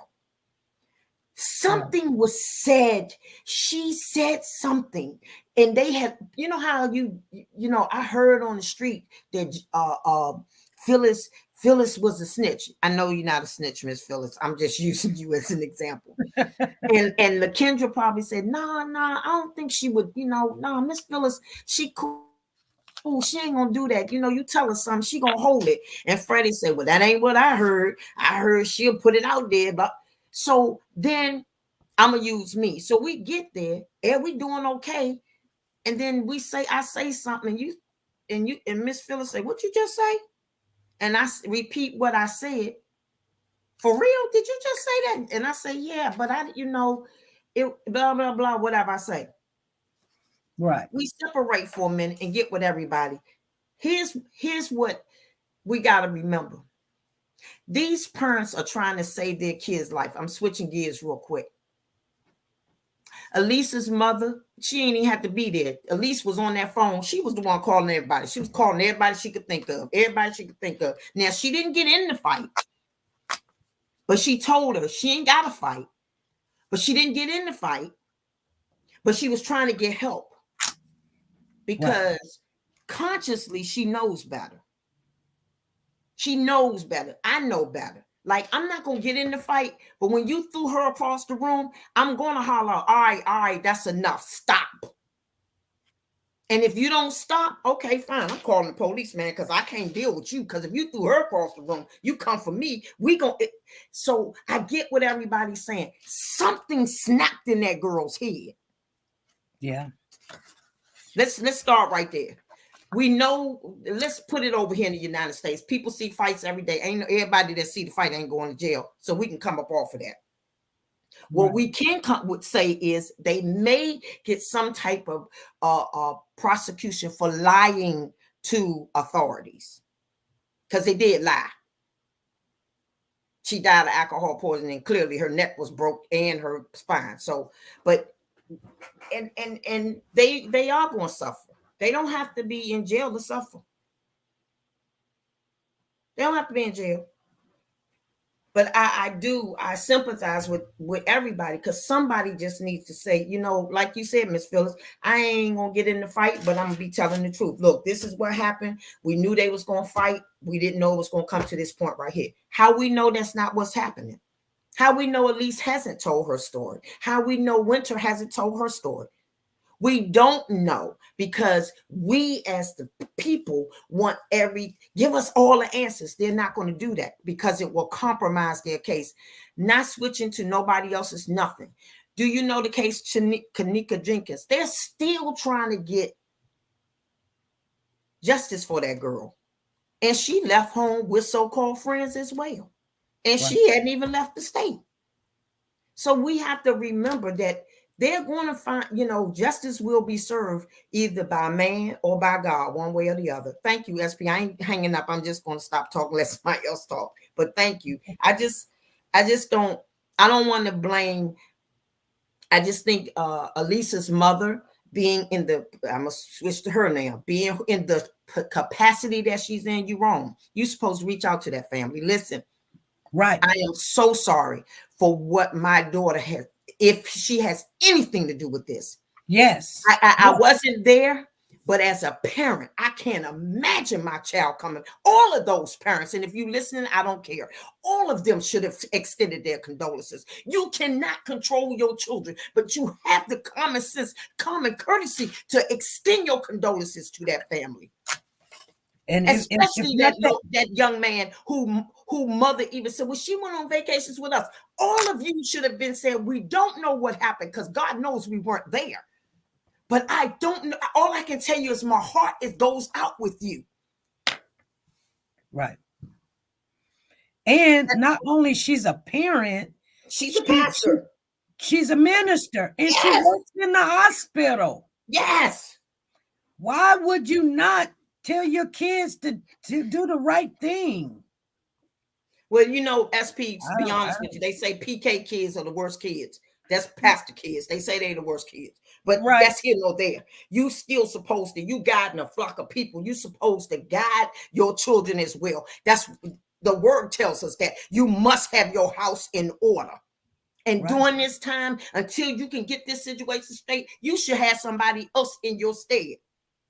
Something was said. She said something, and they had, how I heard on the street that Phyllis was a snitch. I know you're not a snitch, Miss Phyllis. I'm just using you as an example. and LaKendra probably said, nah, I don't think she would, Miss Phyllis, she cool. She ain't gonna do that. You tell her something, she gonna hold it. And Freddie said, well, that ain't what I heard. I heard she'll put it out there. But so then I'm gonna use me. So we get there and we doing okay. And then I say something, and Miss Phyllis say, what you just say? And I repeat what I said. For real? Did you just say that? And I say, yeah, but it blah, blah, blah, whatever I say. Right. We separate for a minute and get with everybody. Here's what we got to remember. These parents are trying to save their kids' life. I'm switching gears real quick. Elise's mother, she ain't even have to be there. Elise was on that phone. She was the one calling everybody. She was calling everybody she could think of. Everybody she could think of. Now, she didn't get in the fight, but she told her she ain't got to fight. But she didn't get in the fight, but she was trying to get help because consciously she knows better. She knows better. I know better. Like, I'm not going to get in the fight, but when you threw her across the room, I'm going to holler, all right, that's enough. Stop. And if you don't stop, okay, fine. I'm calling the police, man, because I can't deal with you. Because if you threw her across the room, you come for me. So I get what everybody's saying. Something snapped in that girl's head. Yeah. Let's start right there. We know, let's put it over here in the United States. People see fights every day. Ain't everybody that see the fight ain't going to jail. So we can come up off of that. What we can say is they may get some type of prosecution for lying to authorities, because they did lie. She died of alcohol poisoning. Clearly her neck was broke and her spine. So, but and they are going to suffer. They don't have to be in jail to suffer. They don't have to be in jail. But I sympathize with everybody, because somebody just needs to say, like you said, Miss Phyllis, I ain't going to get in the fight, but I'm going to be telling the truth. Look, this is what happened. We knew they was going to fight. We didn't know it was going to come to this point right here. How we know that's not what's happening? How we know Elise hasn't told her story? How we know Winter hasn't told her story? We don't know, because we as the people want give us all the answers. They're not going to do that, because it will compromise their case. Not switching to nobody else's nothing. Do you know the case TeNika Jenkins? They're still trying to get justice for that girl. And she left home with so-called friends as well. And she hadn't even left the state. So we have to remember that they're going to find, justice will be served either by man or by God, one way or the other. Thank you, SP. I ain't hanging up. I'm just going to stop talking, let somebody else talk. But thank you. I don't want to blame. I just think Elisa's mother being I'm going to switch to her now, being in the capacity that she's in, you're wrong. You're supposed to reach out to that family. Listen. Right. I am so sorry for what my daughter has, if she has anything to do with this. Yes. I wasn't there, but as a parent, I can't imagine my child coming. All of those parents, and if you're listening, I don't care. All of them should have extended their condolences. You cannot control your children, but you have the common sense, common courtesy to extend your condolences to that family. And especially that young man who mother even said, well, she went on vacations with us. All of you should have been saying, we don't know what happened, because God knows we weren't there. But I don't know. All I can tell you is my heart goes out with you. Right. And not only she's a parent, she's a pastor. She's a minister, and she works in the hospital. Yes. Why would you not tell your kids to do the right thing? Well, SP, to be honest with you, they say PK kids are the worst kids. That's pastor kids. They say they the worst kids, but Right. that's here nor there. You still supposed to, you guiding a flock of people. You supposed to guide your children as well. That's the word tells us that you must have your house in order. And during this time, until you can get this situation straight, you should have somebody else in your stead,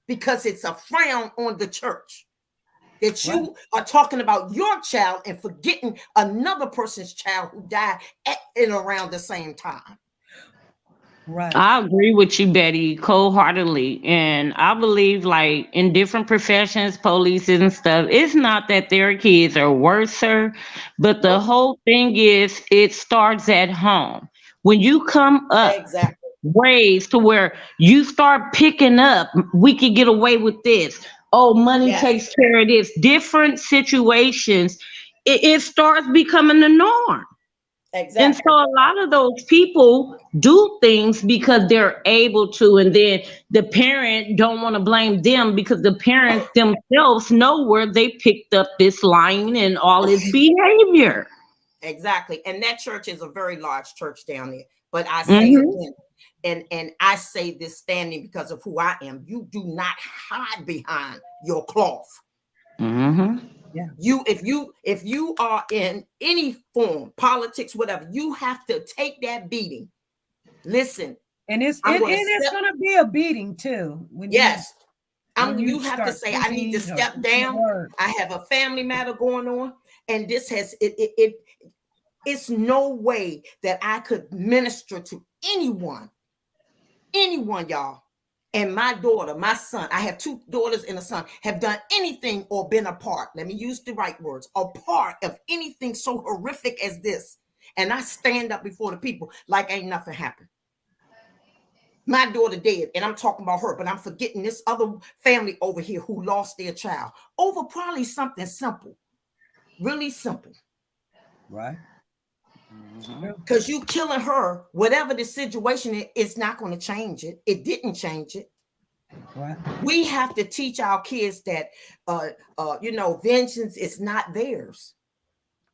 because it's a frown on the church that you are talking about your child and forgetting another person's child who died at and around the same time. Right. I agree with you, Betty, cold-heartedly. And I believe, like, in different professions, police and stuff, it's not that their kids are worser, but the whole thing is it starts at home. When you come up Exactly. ways to where you start picking up, we could get away with this. Oh, money takes care of this. Different situations, it starts becoming the norm. Exactly. And so a lot of those people do things because they're able to, and then the parent don't want to blame them because the parents themselves know where they picked up this lying and all this behavior. Exactly. And that church is a very large church down there. But I say again, and I say this standing because of who I am, you do not hide behind your cloth. Yeah. If you are in any form, politics, whatever, you have to take that beating. Listen, and it's going to be a beating too. You have to say, I need to step down. I have a family matter going on, and this has it's no way that I could minister to anyone, y'all. And my daughter, my son, I have 2 daughters and a son, have done anything or been a part, let me use the right words, a part of anything so horrific as this. And I stand up before the people like ain't nothing happened. My daughter dead, and I'm talking about her, but I'm forgetting this other family over here who lost their child over probably something simple, really simple. Right. Because you killing her, whatever the situation is, it's not going to change it. It didn't change it. Right. We have to teach our kids that, vengeance is not theirs.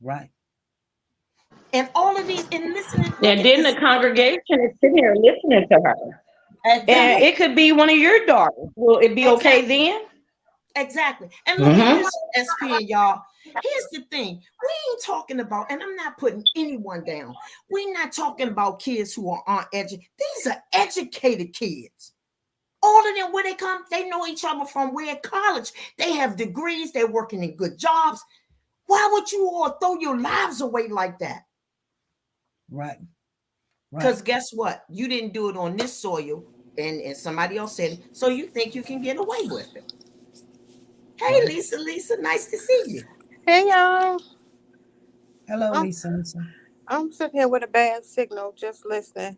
Right. And all of these, and listening. And then the congregation is sitting here listening to her. Exactly. And it could be one of your daughters. Will it be okay then? Exactly. And look at this, SP and y'all. Here's the thing. We ain't talking about, and I'm not putting anyone down. We're not talking about kids who aren't educated. These are educated kids. All of them, where they come, they know each other from where? College. They have degrees. They're working in good jobs. Why would you all throw your lives away like that? Right. Because guess what? You didn't do it on this soil, and somebody else said it, so you think you can get away with it. Hey, Lisa, nice to see you. Hey, y'all. Hello, Lisa. I'm sitting here with a bad signal, just listening.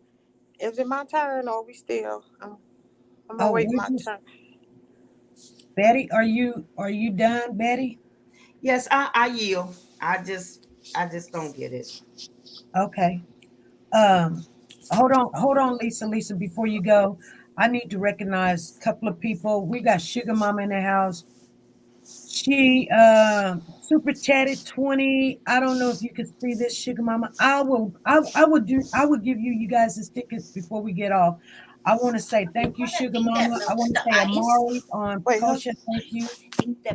Is it my turn, or are we still? I'm gonna wait my turn. Betty, are you done, Betty? Yes, I yield. I just don't get it. Okay. Hold on, Lisa, before you go. I need to recognize a couple of people. We got Sugar Mama in the house. She super chatted 20. I don't know if you can see this, Sugar Mama. I would give you guys the tickets before we get off. I want to say thank you, Sugar Mama. I want to say Amari on Kosha, thank you.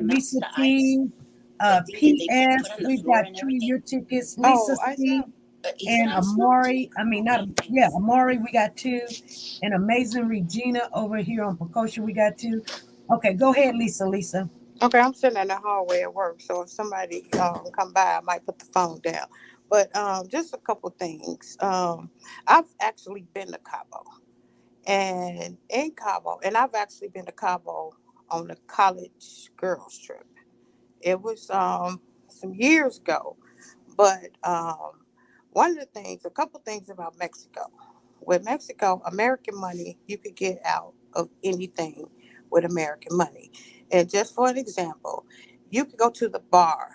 Lisa T, PS, we got 2 of your tickets. Lisa C and Amari. Amari, we got 2. And Amazing Regina over here on Precosha, we got 2. Okay, go ahead, Lisa. Okay, I'm sitting in the hallway at work, so if somebody come by, I might put the phone down. But just a couple things. I've actually been to Cabo, and I've actually been to Cabo on a college girls trip. It was some years ago, but a couple things about Mexico. With Mexico, American money, you could get out of anything with American money. And just for an example, you could go to the bar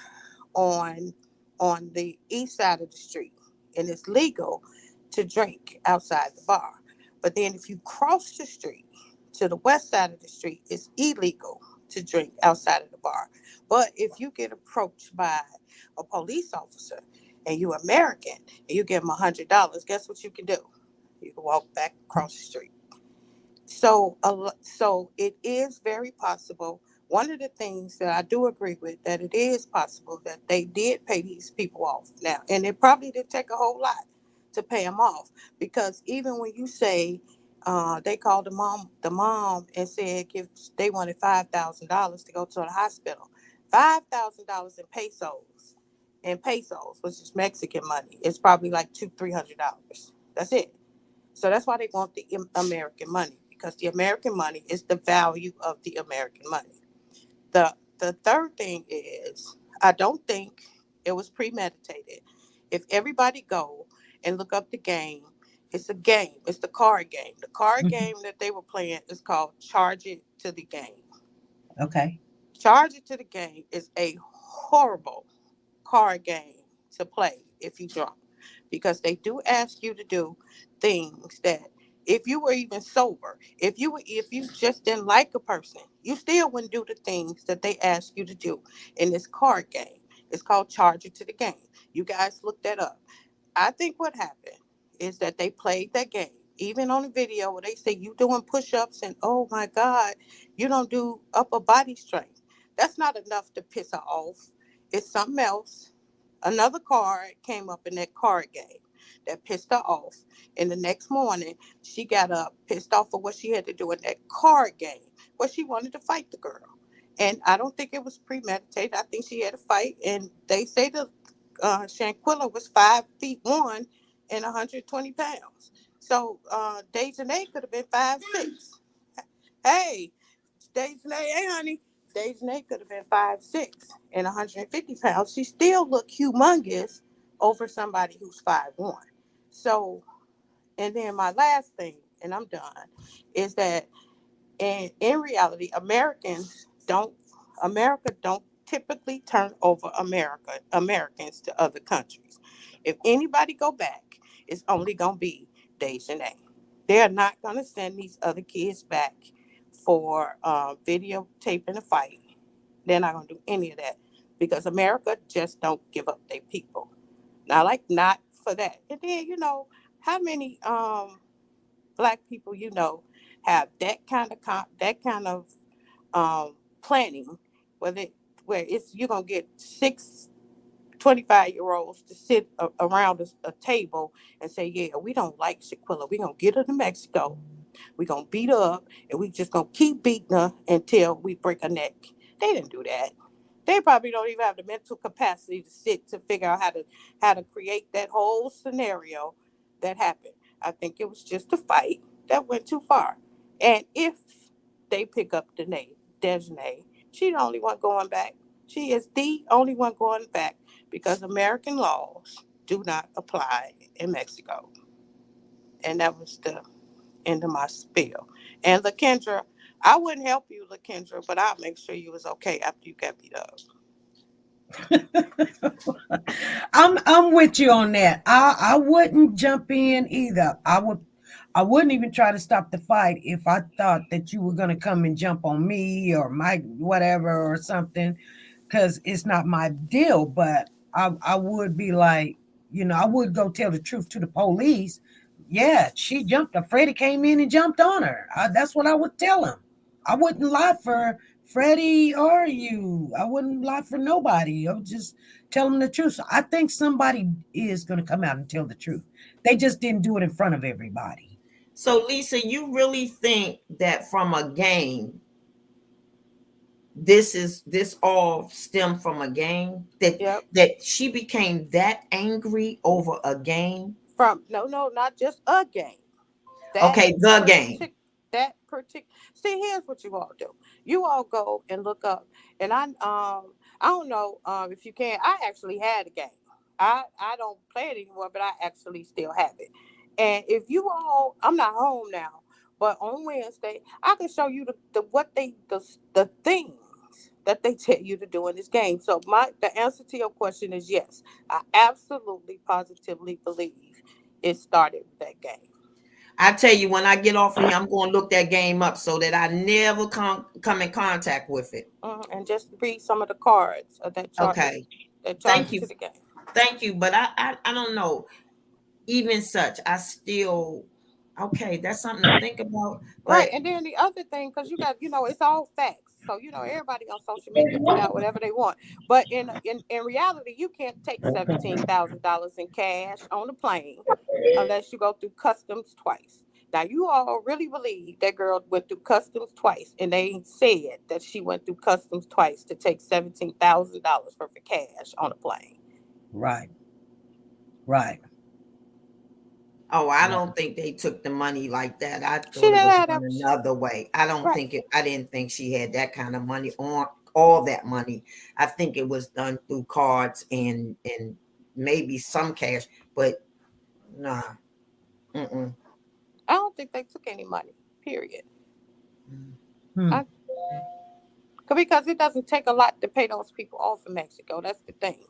on the east side of the street, and it's legal to drink outside the bar. But then if you cross the street to the west side of the street, it's illegal to drink outside of the bar. But if you get approached by a police officer and you're American and you give them $100, guess what you can do? You can walk back across the street. So, so it is very possible. One of the things that I do agree with, that it is possible that they did pay these people off now, and it probably did take a whole lot to pay them off, because even when you say they called the mom and said give they wanted $5,000 to go to the hospital, $5,000 in pesos, which is Mexican money, it's probably like $200-300. That's it. So that's why they want the American money, because the American money is the value of the American money. The third thing is, I don't think it was premeditated. If everybody go and look up the game, it's a game. It's the card game. The card game that they were playing is called Charge It to the Game. Okay. Charge It to the Game is a horrible card game to play if you drunk, because they do ask you to do things that, if you were even sober, if you just didn't like a person, you still wouldn't do the things that they ask you to do in this card game. It's called Charge It to the Game. You guys look that up. I think what happened is that they played that game. Even on the video where they say you doing push-ups and oh my God, you don't do upper body strength. That's not enough to piss her off. It's something else. Another card came up in that card game that pissed her off. And the next morning, she got up pissed off of what she had to do in that card game, where she wanted to fight the girl. And I don't think it was premeditated. I think she had a fight. And they say the Shanquella was 5'1" and 120 pounds. So Dejanay could have been 5'6". Hey, Dejanay, hey honey. Dejanay could have been 5'6" and 150 pounds. She still looked humongous over somebody who's 5'1". So, and then my last thing, and I'm done, is that in reality, America don't typically turn over Americans to other countries. If anybody go back, it's only gonna be Dejanay. They're not gonna send these other kids back for videotaping a fight. They're not gonna do any of that, because America just don't give up their people. Now, like, not for that. And then, how many black people have that kind of planning, where it's you're gonna get 6 25-year-olds to sit around a table and say, yeah, we don't like Shaquilla, we're gonna get her to Mexico, we're gonna beat her up, and we just gonna keep beating her until we break her neck. They didn't do that. They probably don't even have the mental capacity to sit to figure out how to create that whole scenario that happened. I think it was just a fight that went too far. And if they pick up Dejanay, she's the only one going back. She is the only one going back, because American laws do not apply in Mexico. And that was the end of my spiel. And LaKendra, I wouldn't help you, LaKendra, but I'll make sure you was okay after you got beat up. I'm with you on that. I wouldn't jump in either. I wouldn't even try to stop the fight if I thought that you were gonna come and jump on me or my whatever or something, because it's not my deal. But I would be like, I would go tell the truth to the police. Yeah, she jumped her. Freddie came in and jumped on her. That's what I would tell him. I wouldn't lie for Freddie or you. I wouldn't lie for nobody. I would just tell them the truth. So I think somebody is going to come out and tell the truth. They just didn't do it in front of everybody. So, Lisa, you really think that from a game, this all stemmed from a game, Yep. that she became that angry over a game? No, not just a game. Okay, the game. That particular. See, here's what you all do. You all go and look up, and I don't know if you can. I actually had a game. I don't play it anymore, but I actually still have it. And if you all, I'm not home now, but on Wednesday I can show you the things that they tell you to do in this game. So the answer to your question is yes. I absolutely positively believe it started with that game. I tell you, when I get off of here, I'm going to look that game up so that I never come in contact with it. And just read some of the cards of that chart. Okay. Thank you. To the game. Thank you. But I don't know. Even such, I still Okay, that's something to think about. Right. But And then the other thing, because you got, it's all facts. So, everybody on social media put out whatever they want. But in reality, you can't take $17,000 in cash on the plane unless you go through customs twice. Now, you all really believe that girl went through customs twice, and they said that she went through customs twice to take $17,000 worth of cash on a plane. Right. Right. oh, I Right. don't think they took the money like that. I She thought it didn't was have done that. another way. I don't Right. think it. I didn't think she had that kind of money on all that money. I think it was done through cards and maybe some cash, but nah. Mm-mm. I don't think they took any money, period. Hmm. I, because it doesn't take a lot to pay those people off in Mexico. That's the thing.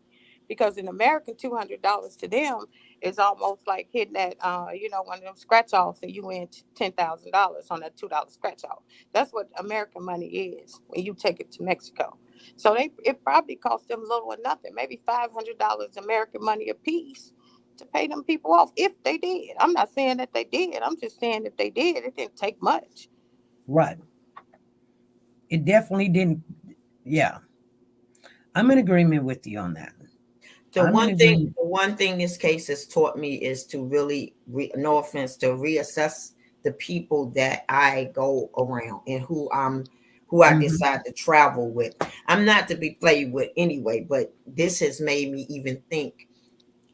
Because in America, $200 to them is almost like hitting that, one of them scratch offs, and you win $10,000 on that $2 scratch off. That's what American money is when you take it to Mexico. So it probably cost them little or nothing, maybe $500 American money a piece to pay them people off if they did. I'm not saying that they did. I'm just saying if they did, it didn't take much. Right. It definitely didn't. Yeah. I'm in agreement with you on that. The I'm in one thing, agreement. the one thing this case has taught me is to really, no offense, to reassess the people that I go around and who I Hmm. decide to travel with. I'm not to be played with anyway, but this has made me even think.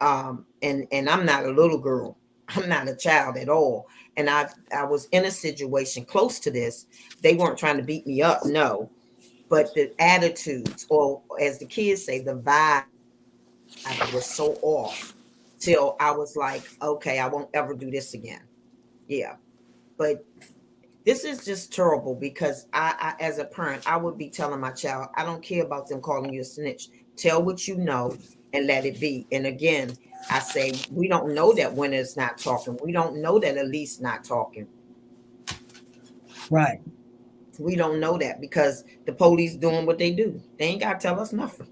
And I'm not a little girl. I'm not a child at all. And I was in a situation close to this. They weren't trying to beat me up, no, but the attitudes, or as the kids say, the vibe was so off till I was like, okay, I won't ever do this again. Yeah. But this is just terrible because as a parent, I would be telling my child, I don't care about them calling you a snitch. Tell what you know and let it be. And again, I say, we don't know that Winter's not talking. We don't know that Elise not talking. Right. We don't know that because the police doing what they do. They ain't got to tell us nothing.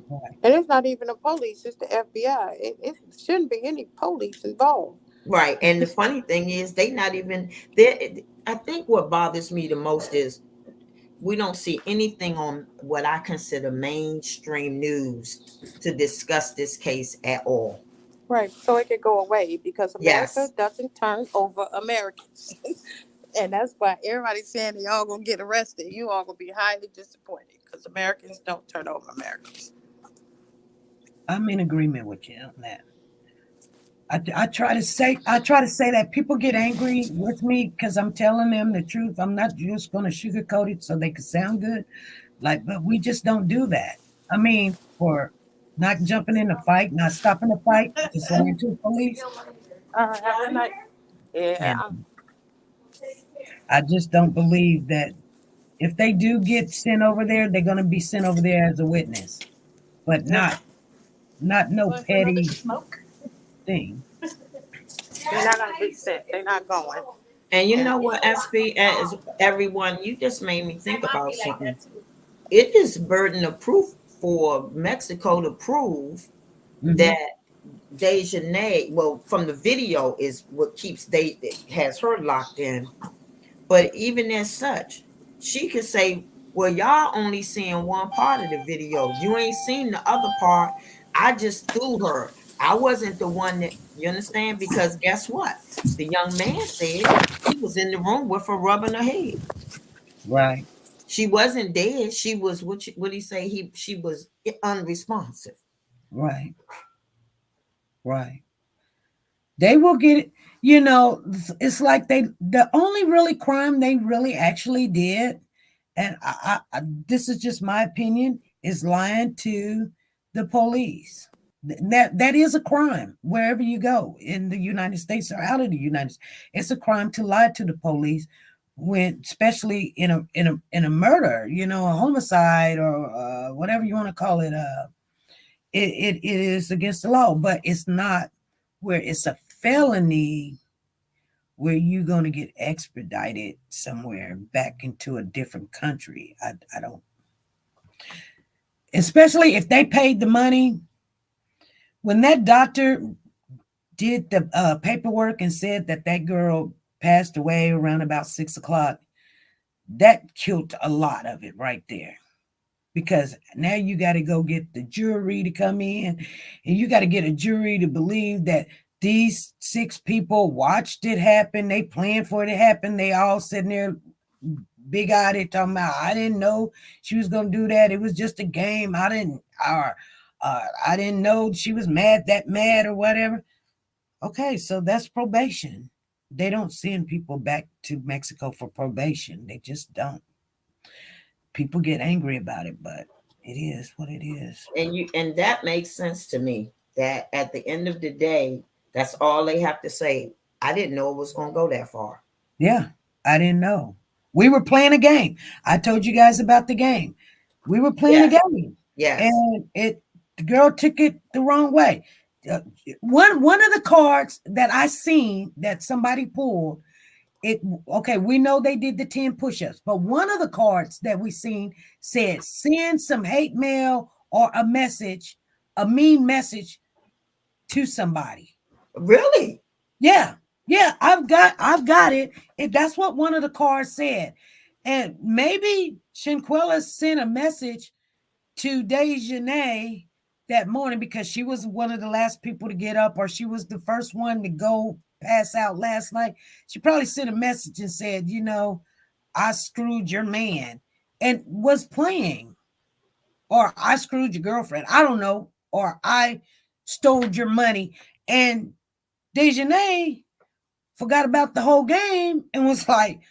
Right. And it's not even the police, it's the FBI. It shouldn't be any police involved. Right. And the funny thing is, they not even there. I think what bothers me the most is we don't see anything on what I consider mainstream news to discuss this case at all. Right. So it could go away because America Yes. doesn't turn over Americans. And that's why everybody's saying they all gonna get arrested. You all gonna be highly disappointed because Americans don't turn over Americans. I'm in agreement with you on that. I try to say that people get angry with me because I'm telling them the truth. I'm not just going to sugarcoat it so they can sound good. Like, but we just don't do that. I mean, for not jumping in a fight, not stopping the fight, just lying to the police. Have a night. And Yeah. I just don't believe that if they do get sent over there, they're going to be sent over there as a witness, but not no petty thing. They're not gonna be sent. They're not going. And you And know what, SB, as everyone, you just made me think about something. It is burden of proof for Mexico to prove Hmm. that Dejanay, well, from the video is what keeps they has her locked in. But even as such, she could say, well, y'all only seeing one part of the video. You ain't seen the other part. I just threw her. I wasn't the one that, you understand? Because guess what? The young man said he was in the room with her rubbing her head. Right, She wasn't dead. She was what he say? She was unresponsive. right, right. They will get it. It's like the only really crime they really actually did, and this is just my opinion, is lying to the police. That is a crime wherever you go in the United States or out of the United States. It's a crime to lie to the police when, especially in a murder, a homicide or whatever you want to call it. It is against the law, but it's not where it's a felony where you're going to get extradited somewhere back into a different country. I don't, especially if they paid the money. When that doctor did the paperwork and said that girl passed away around about 6 o'clock. That killed a lot of it right there. Because now you got to go get the jury to come in, and you got to get a jury to believe that these 6 people watched it happen. They planned for it to happen. They all sitting there big-eyed talking about, I didn't know she was going to do that. It was just a game. I didn't know she was mad or whatever. Okay, so that's probation. They don't send people back to Mexico for probation. They just don't. People get angry about it, but it is what it is. And that makes sense to me, that at the end of the day, that's all they have to say. I didn't know it was going to go that far. Yeah, I didn't know. We were playing a game. I told you guys about the game. We were playing a game. Yes. And the girl took it the wrong way. One of the cards that I seen that somebody pulled, okay, we know they did the 10 push-ups, but one of the cards that we seen said send some hate mail or a mean message to somebody. Really? Yeah, I've got it. That's what one of the cards said. And maybe Shanquella sent a message to Dejanay that morning because she was one of the last people to get up, or she was the first one to go pass out last night. She probably sent a message and said, I screwed your man, and was playing, or I screwed your girlfriend. I don't know. Or I stole your money. And Dejanay forgot about the whole game and was like,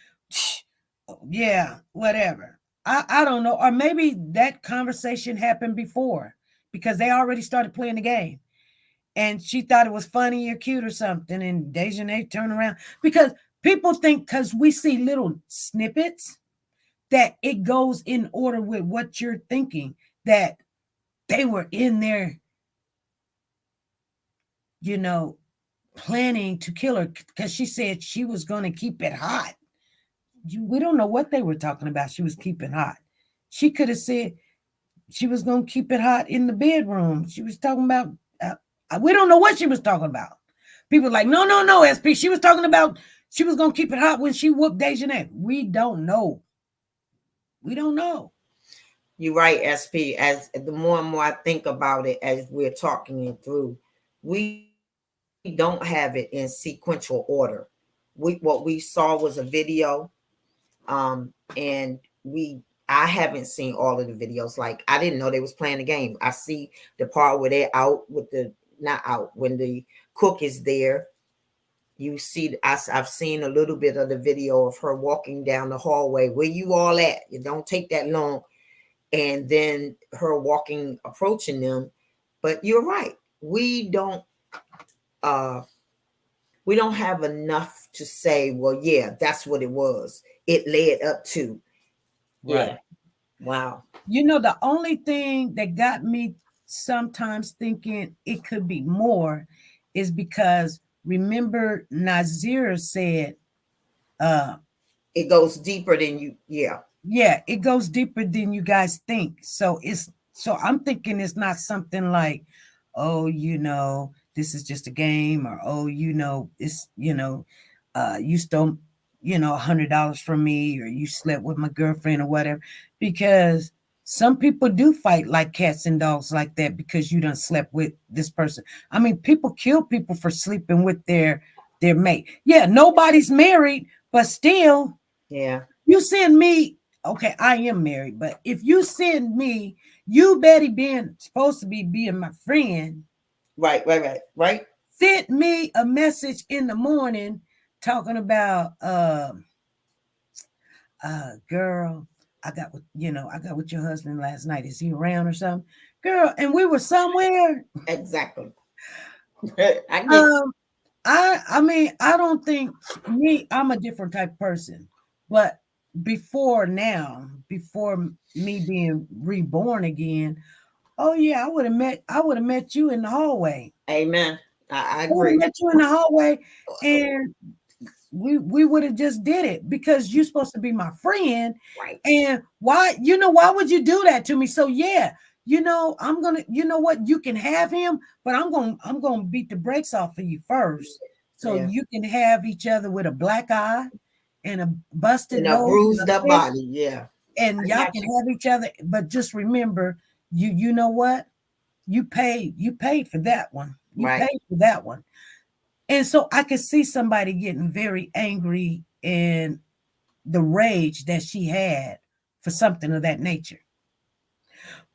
yeah, whatever. I don't know. Or maybe that conversation happened before because they already started playing the game. And she thought it was funny or cute or something. And Dejanay turned around. Because people think, because we see little snippets, that it goes in order with what you're thinking, that they were in there, planning to kill her, because she said she was going to keep it hot. We don't know what they were talking about. She was keeping hot. She could have said she was going to keep it hot in the bedroom. She was talking about, we don't know what she was talking about. People are like, no, SP. She was talking about she was going to keep it hot when she whooped Dejanay. We don't know. You're right, SP. As the more and more I think about it, as we're talking it through, we don't have it in sequential order. What we saw was a video, and I haven't seen all of the videos. Like, I didn't know they was playing the game. I see the part where they're out with not out, when the cook is there. You see, I've seen a little bit of the video of her walking down the hallway. Where you all at? It don't take that long. And then her approaching them. But you're right. We don't have enough to say, well, yeah, that's what it was. It led up to. Right. Yeah. Wow. The only thing that got me sometimes thinking it could be more is because, remember, Nazir said it goes deeper than you. Yeah, it goes deeper than you guys think. So I'm thinking it's not something like, oh, this is just a game, or it's you stole $100 from me, or you slept with my girlfriend or whatever. Because some people do fight like cats and dogs like that because you done slept with this person. I mean, people kill people for sleeping with their mate. Yeah, nobody's married, but still, yeah, you send me. Okay, I am married, but if you send me, you Betty being supposed to be being my friend, right, sent me a message in the morning talking about girl, I got with your husband last night. Is he around or something? Girl, and we were somewhere. Exactly. I mean, I don't think I'm a different type of person, but before me being reborn again, oh yeah, I would have met you in the hallway. Amen. I agree. I would have met you in the hallway, and we would have just did it because you're supposed to be my friend. Right. And why would you do that to me? So yeah, I'm gonna, what, you can have him, but I'm gonna beat the brakes off of you first. So Yeah. you can have each other with a black eye and a busted And a nose and bruised a up fist, body. Yeah. and I y'all got can you. have each other. But just remember, you know what? You paid for that one. You Right. paid for that one. And so I could see somebody getting very angry and the rage that she had for something of that nature.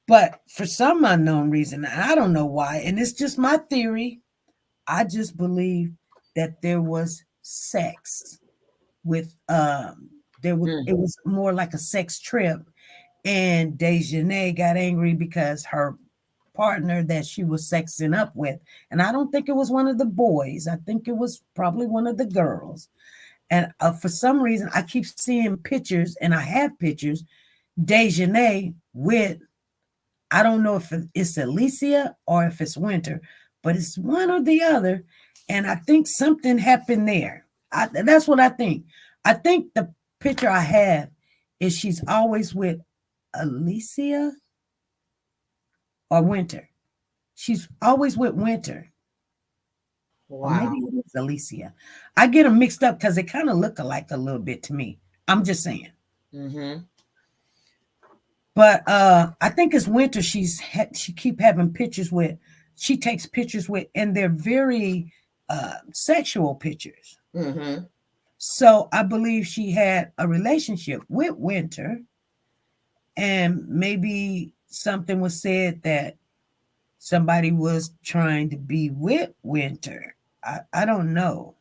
But for some unknown reason, I don't know why, and it's just my theory, I just believe that there was sex with it was more like a sex trip, and Dejanay got angry because her partner that she was sexing up with, and I don't think it was one of the boys, I think it was probably one of the girls. And for some reason I keep seeing pictures, and I have pictures, Dejanay with, I don't know if it's Alicia or if it's Winter, but it's one or the other. And I think something happened there. That's what I think. I think the picture I have is she's always with Alicia or Winter. She's always with Winter. Or maybe Wow. it is Alicia. I get them mixed up because they kind of look alike a little bit to me. I'm just saying. Mm-hmm. But I think it's Winter. She keep having pictures with. She takes pictures with, and they're very sexual pictures. Mm-hmm. So I believe she had a relationship with Winter, and maybe something was said that somebody was trying to be with Winter. I don't know.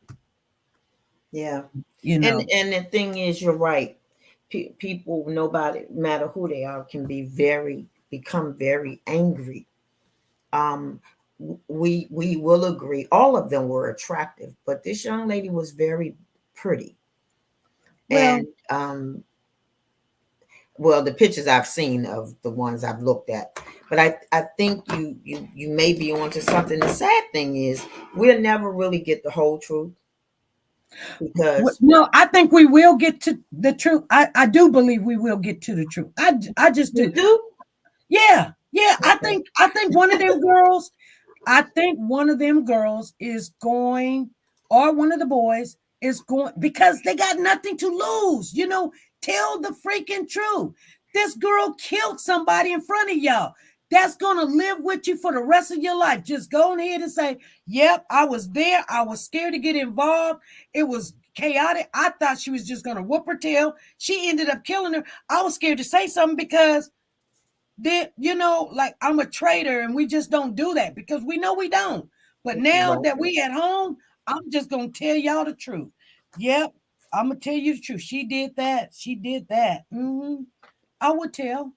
Yeah. You know. And the thing is, you're right. People, nobody, matter who they are, can become very angry. We will agree, all of them were attractive, but this young lady was very pretty. Well, And well, the pictures I've seen of the ones I've looked at, but I think you may be onto something. The sad thing is we'll never really get the whole truth, because no, I think we will get to the truth. I do believe we will get to the truth. I just do. you do. Yeah. Okay. I think one of them girls, I think one of them girls is going, or one of the boys is going, because they got nothing to lose. You know, tell the freaking truth. This girl killed somebody in front of y'all. That's going to live with you for the rest of your life. Just go ahead and say, yep, I was there. I was scared to get involved. It was chaotic. I thought she was just going to whoop her tail. She ended up killing her. I was scared to say something because like I'm a traitor, and we just don't do that because we know we don't. But now Right. that we at home, I'm just gonna tell y'all the truth. Yep, I'm gonna tell you the truth. She did that. She did that. I would tell.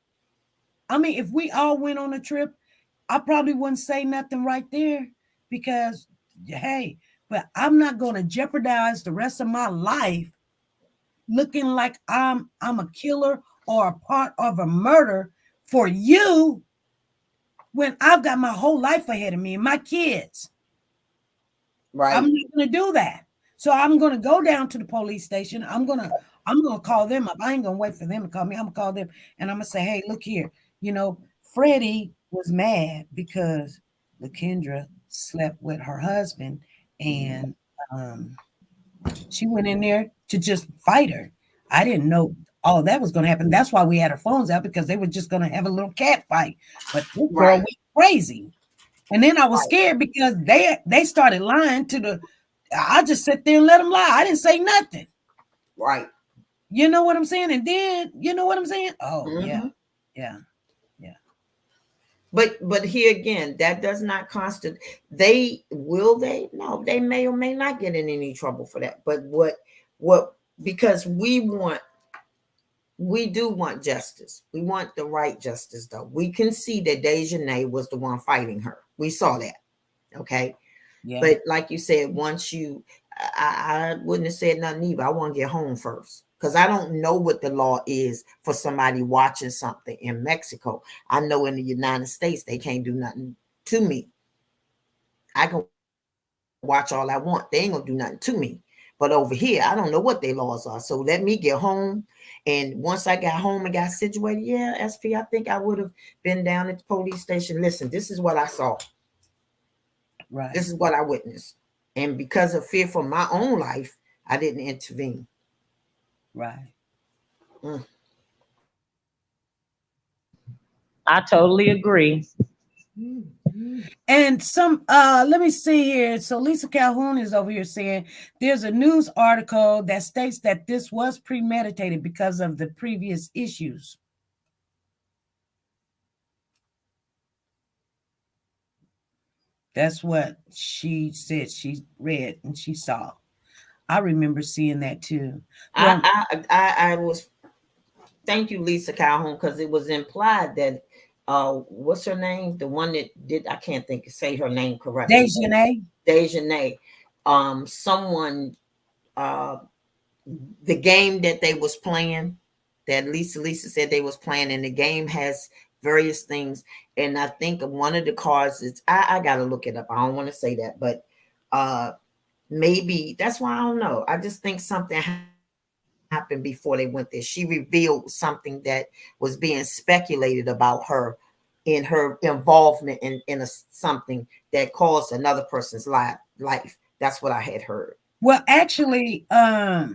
I mean, if we all went on a trip, I probably wouldn't say nothing right there because, hey, but I'm not gonna jeopardize the rest of my life looking like I'm a killer or a part of a murder for you when I've got my whole life ahead of me and my kids. Right. I'm not going to do that. So I'm going to go down to the police station. I'm going to call them up. I ain't going to wait for them to call me. I'm going to call them and I'm going to say, "Hey, look here. Freddie was mad because LaKendra slept with her husband and she went in there to just fight her. I didn't know all that was going to happen. That's why we had our phones out, because they were just going to have a little cat fight. But this girl went crazy. And then I was scared because they started lying to the. I just sit there and let them lie. I didn't say nothing. Right. You know what I'm saying? And then, you know what I'm saying? Oh, Mhm. yeah. But here again, that does not constitute. No, they may or may not get in any trouble for that. But what because we do want justice. We want the right justice, though. We can see that Dejanay was the one fighting her. We saw that. Okay. Yeah. But like you said, I wouldn't have said nothing either. I want to get home first, because I don't know what the law is for somebody watching something in Mexico. I know in the United States, they can't do nothing to me. I can watch all I want. They ain't gonna do nothing to me. But over here, I don't know what their laws are. So let me get home. And once I got home and got situated, yeah, SP, I think I would have been down at the police station. Listen, this is what I saw. Right. This is what I witnessed. And because of fear for my own life, I didn't intervene. Right. I totally agree. And some let me see here. So Lisa Calhoun is over here saying there's a news article that states that this was premeditated because of the previous issues. That's what she said she read and she saw. I remember seeing that too. Well, I was, thank you, Lisa Calhoun, because it was implied that what's her name? The one that did, I can't say her name correctly. Dejanay. Someone the game that they was playing, that Lisa said they was playing, and the game has various things. And I think one of the cards is, I gotta look it up. I don't want to say that, but maybe that's why I don't know. I just think something happened before they went there. She revealed something that was being speculated about her in her involvement in something that caused another person's life. That's what I had heard. Well, actually, that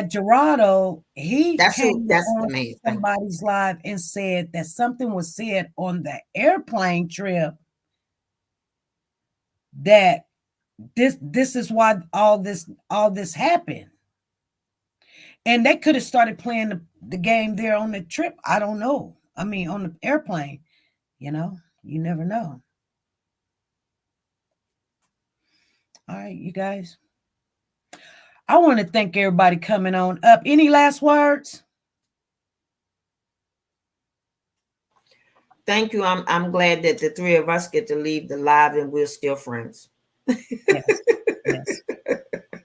Gerardo, he came on somebody's live and said that something was said on the airplane trip that this is why all this happened. And they could have started playing the game there on the trip. I don't know. I mean, on the airplane, you never know. All right, you guys. I want to thank everybody coming on up. Any last words? Thank you. I'm glad that the three of us get to leave the live and we're still friends.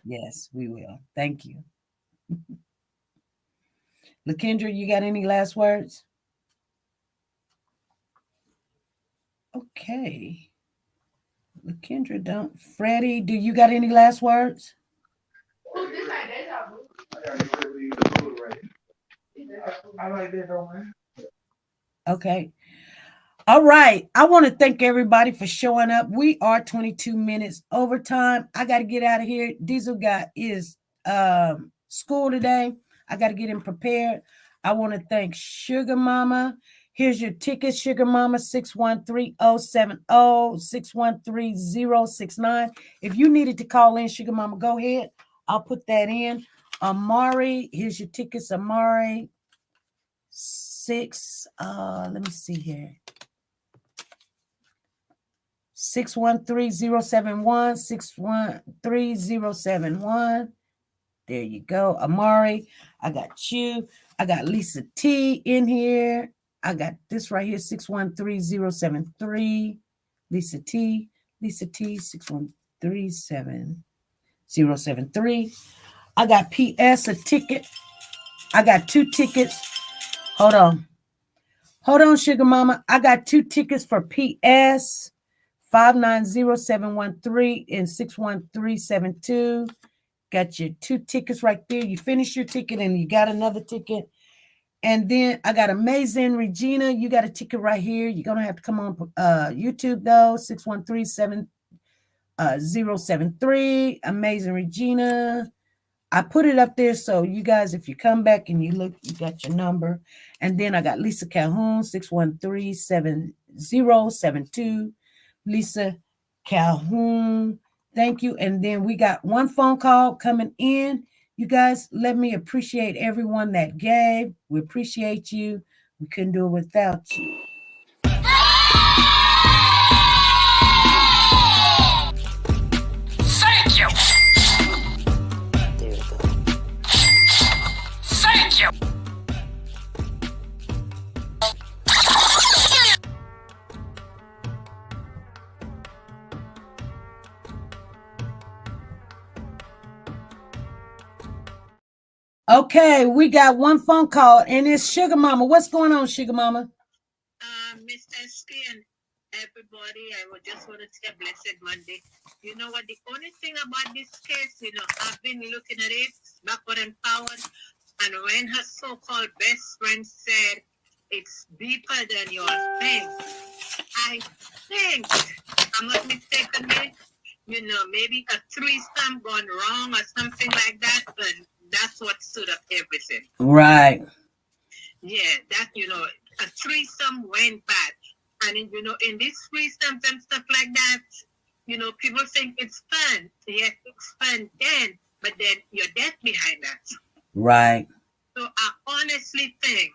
Yes, we will. Thank you. LaKendra, you got any last words? Okay. LaKendra, don't. Freddie, do you got any last words? Okay. All right. I want to thank everybody for showing up. We are 22 minutes overtime. I got to get out of here. Diesel got his school today. I got to get him prepared. I want to thank Sugar Mama. Here's your ticket, Sugar Mama, 613-070, 613-069. If you needed to call in, Sugar Mama, go ahead. I'll put that in. Amari, here's your tickets, Amari. Let me see here. 613-071, 613-071. There you go. Amari, I got you. I got Lisa T in here. I got this right here, 613-073. Lisa T, 613-073. I got PS, a ticket. I got 2 tickets. Hold on, Sugar Mama. I got 2 tickets for PS, 590713 and 61372. Got your 2 tickets right there. You finish your ticket and you got another ticket. And then I got Amazing Regina. You got a ticket right here. You're going to have to come on YouTube, though. 613-7073. Amazing Regina. I put it up there so you guys, if you come back and you look, you got your number. And then I got Lisa Calhoun, 613-7072. Lisa Calhoun. Thank you. And then we got 1 phone call coming in. You guys, let me appreciate everyone that gave. We appreciate you. We couldn't do it without you. Thank you. There we go. Thank you. Okay, we got 1 phone call, and it's Sugar Mama. What's going on, Sugar Mama? Mr. SP and everybody, I would just want to say a blessed Monday. You know what? The only thing about this case, I've been looking at it backward and forward, and when her so-called best friend said it's deeper than your thing, I think, I'm not mistaken, maybe a threesome gone wrong or something like that, and that's what stood up everything. Right. Yeah, that, a threesome went bad. And, in these threesomes and stuff like that, people think it's fun. Yes, it's fun then, but then you're dead behind that. Right. So I honestly think,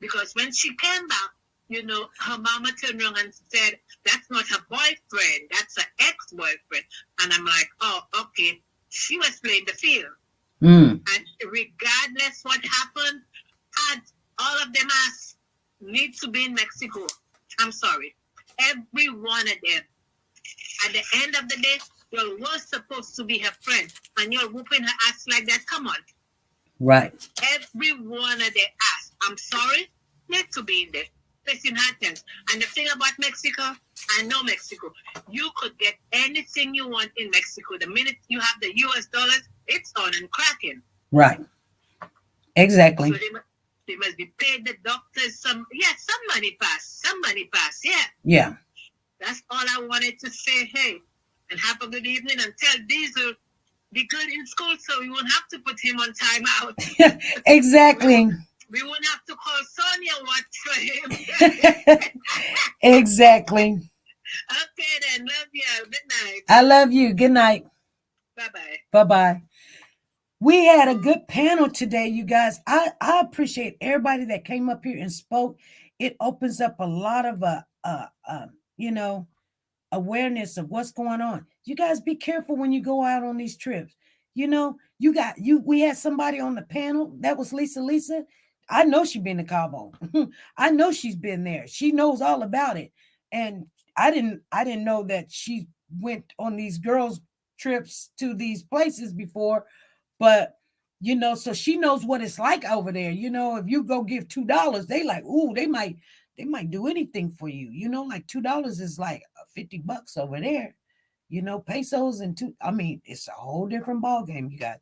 because when she came back, her mama turned around and said, that's not her boyfriend, that's her ex-boyfriend. And I'm like, oh, okay. She was playing the field. And regardless what happened, all of them need to be in Mexico. I'm sorry. Every one of them. At the end of the day, you were supposed to be her friend, and you're whooping her ass like that. Come on. Right. Every one of their ass. I'm sorry. Need to be in there. Facing hard times. And the thing about Mexico, I know Mexico. You could get anything you want in Mexico. The minute you have the US dollars, it's on and cracking. Right. Exactly. So they must be paid the doctors some money pass. Some money pass. Yeah. Yeah. That's all I wanted to say. Hey, and have a good evening, and tell Diesel be good in school so we won't have to put him on timeout. Exactly. We won't have to call Sonia watch for him. Exactly. Okay then. Love you. Good night. I love you. Good night. Bye-bye. Bye-bye. We had a good panel today, you guys. I appreciate everybody that came up here and spoke. It opens up a lot of awareness of what's going on. You guys be careful when you go out on these trips. We had somebody on the panel. That was Lisa. I know she's been to Cabo. I know she's been there. She knows all about it. And I didn't know that she went on these girls' trips to these places before. But, so she knows what it's like over there. If you go give $2, they like, ooh, they might do anything for you. Like $2 is like $50 over there. Pesos and it's a whole different ball game, you guys.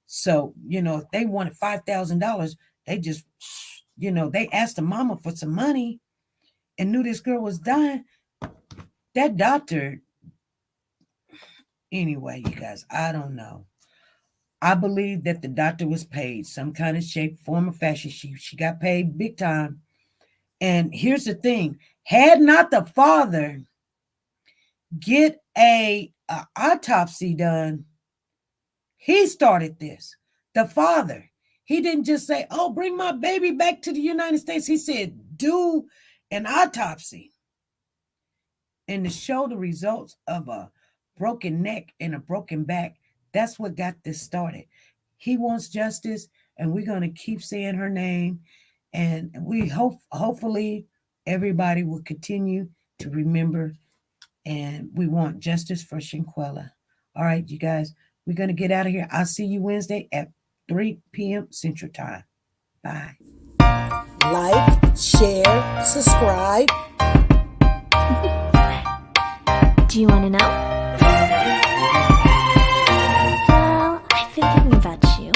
So, if they wanted $5,000, they just, they asked the mama for some money and knew this girl was dying. That doctor, anyway, you guys, I don't know. I believe that the doctor was paid some kind of shape, form, or fashion. She got paid big time. And here's the thing. Had not the father get a autopsy done, he started this. The father. He didn't just say, oh, bring my baby back to the United States. He said, do an autopsy. And to show the results of a broken neck and a broken back, that's what got this started. He wants justice, and we're going to keep saying her name. And we hopefully everybody will continue to remember, and we want justice for Shanquella. All right, you guys, we're going to get out of here. I'll see you Wednesday at 3 p.m. Central Time. Bye. Like, share, subscribe. Do you want to know? Well, I've been thinking about you,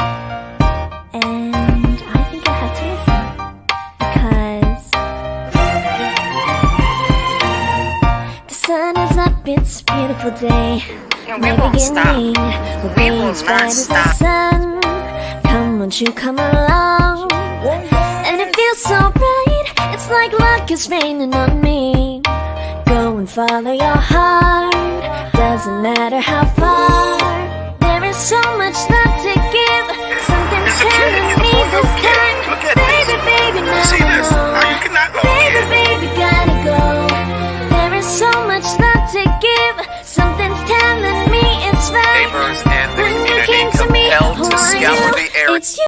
and I think you'll have to listen, because the sun is up, it's a beautiful day. My beginning will be as bright as the sun. Come, won't you come along? And it feels so bright, it's like luck is raining on me. Go and follow your heart, doesn't matter how far. There is so much love to give.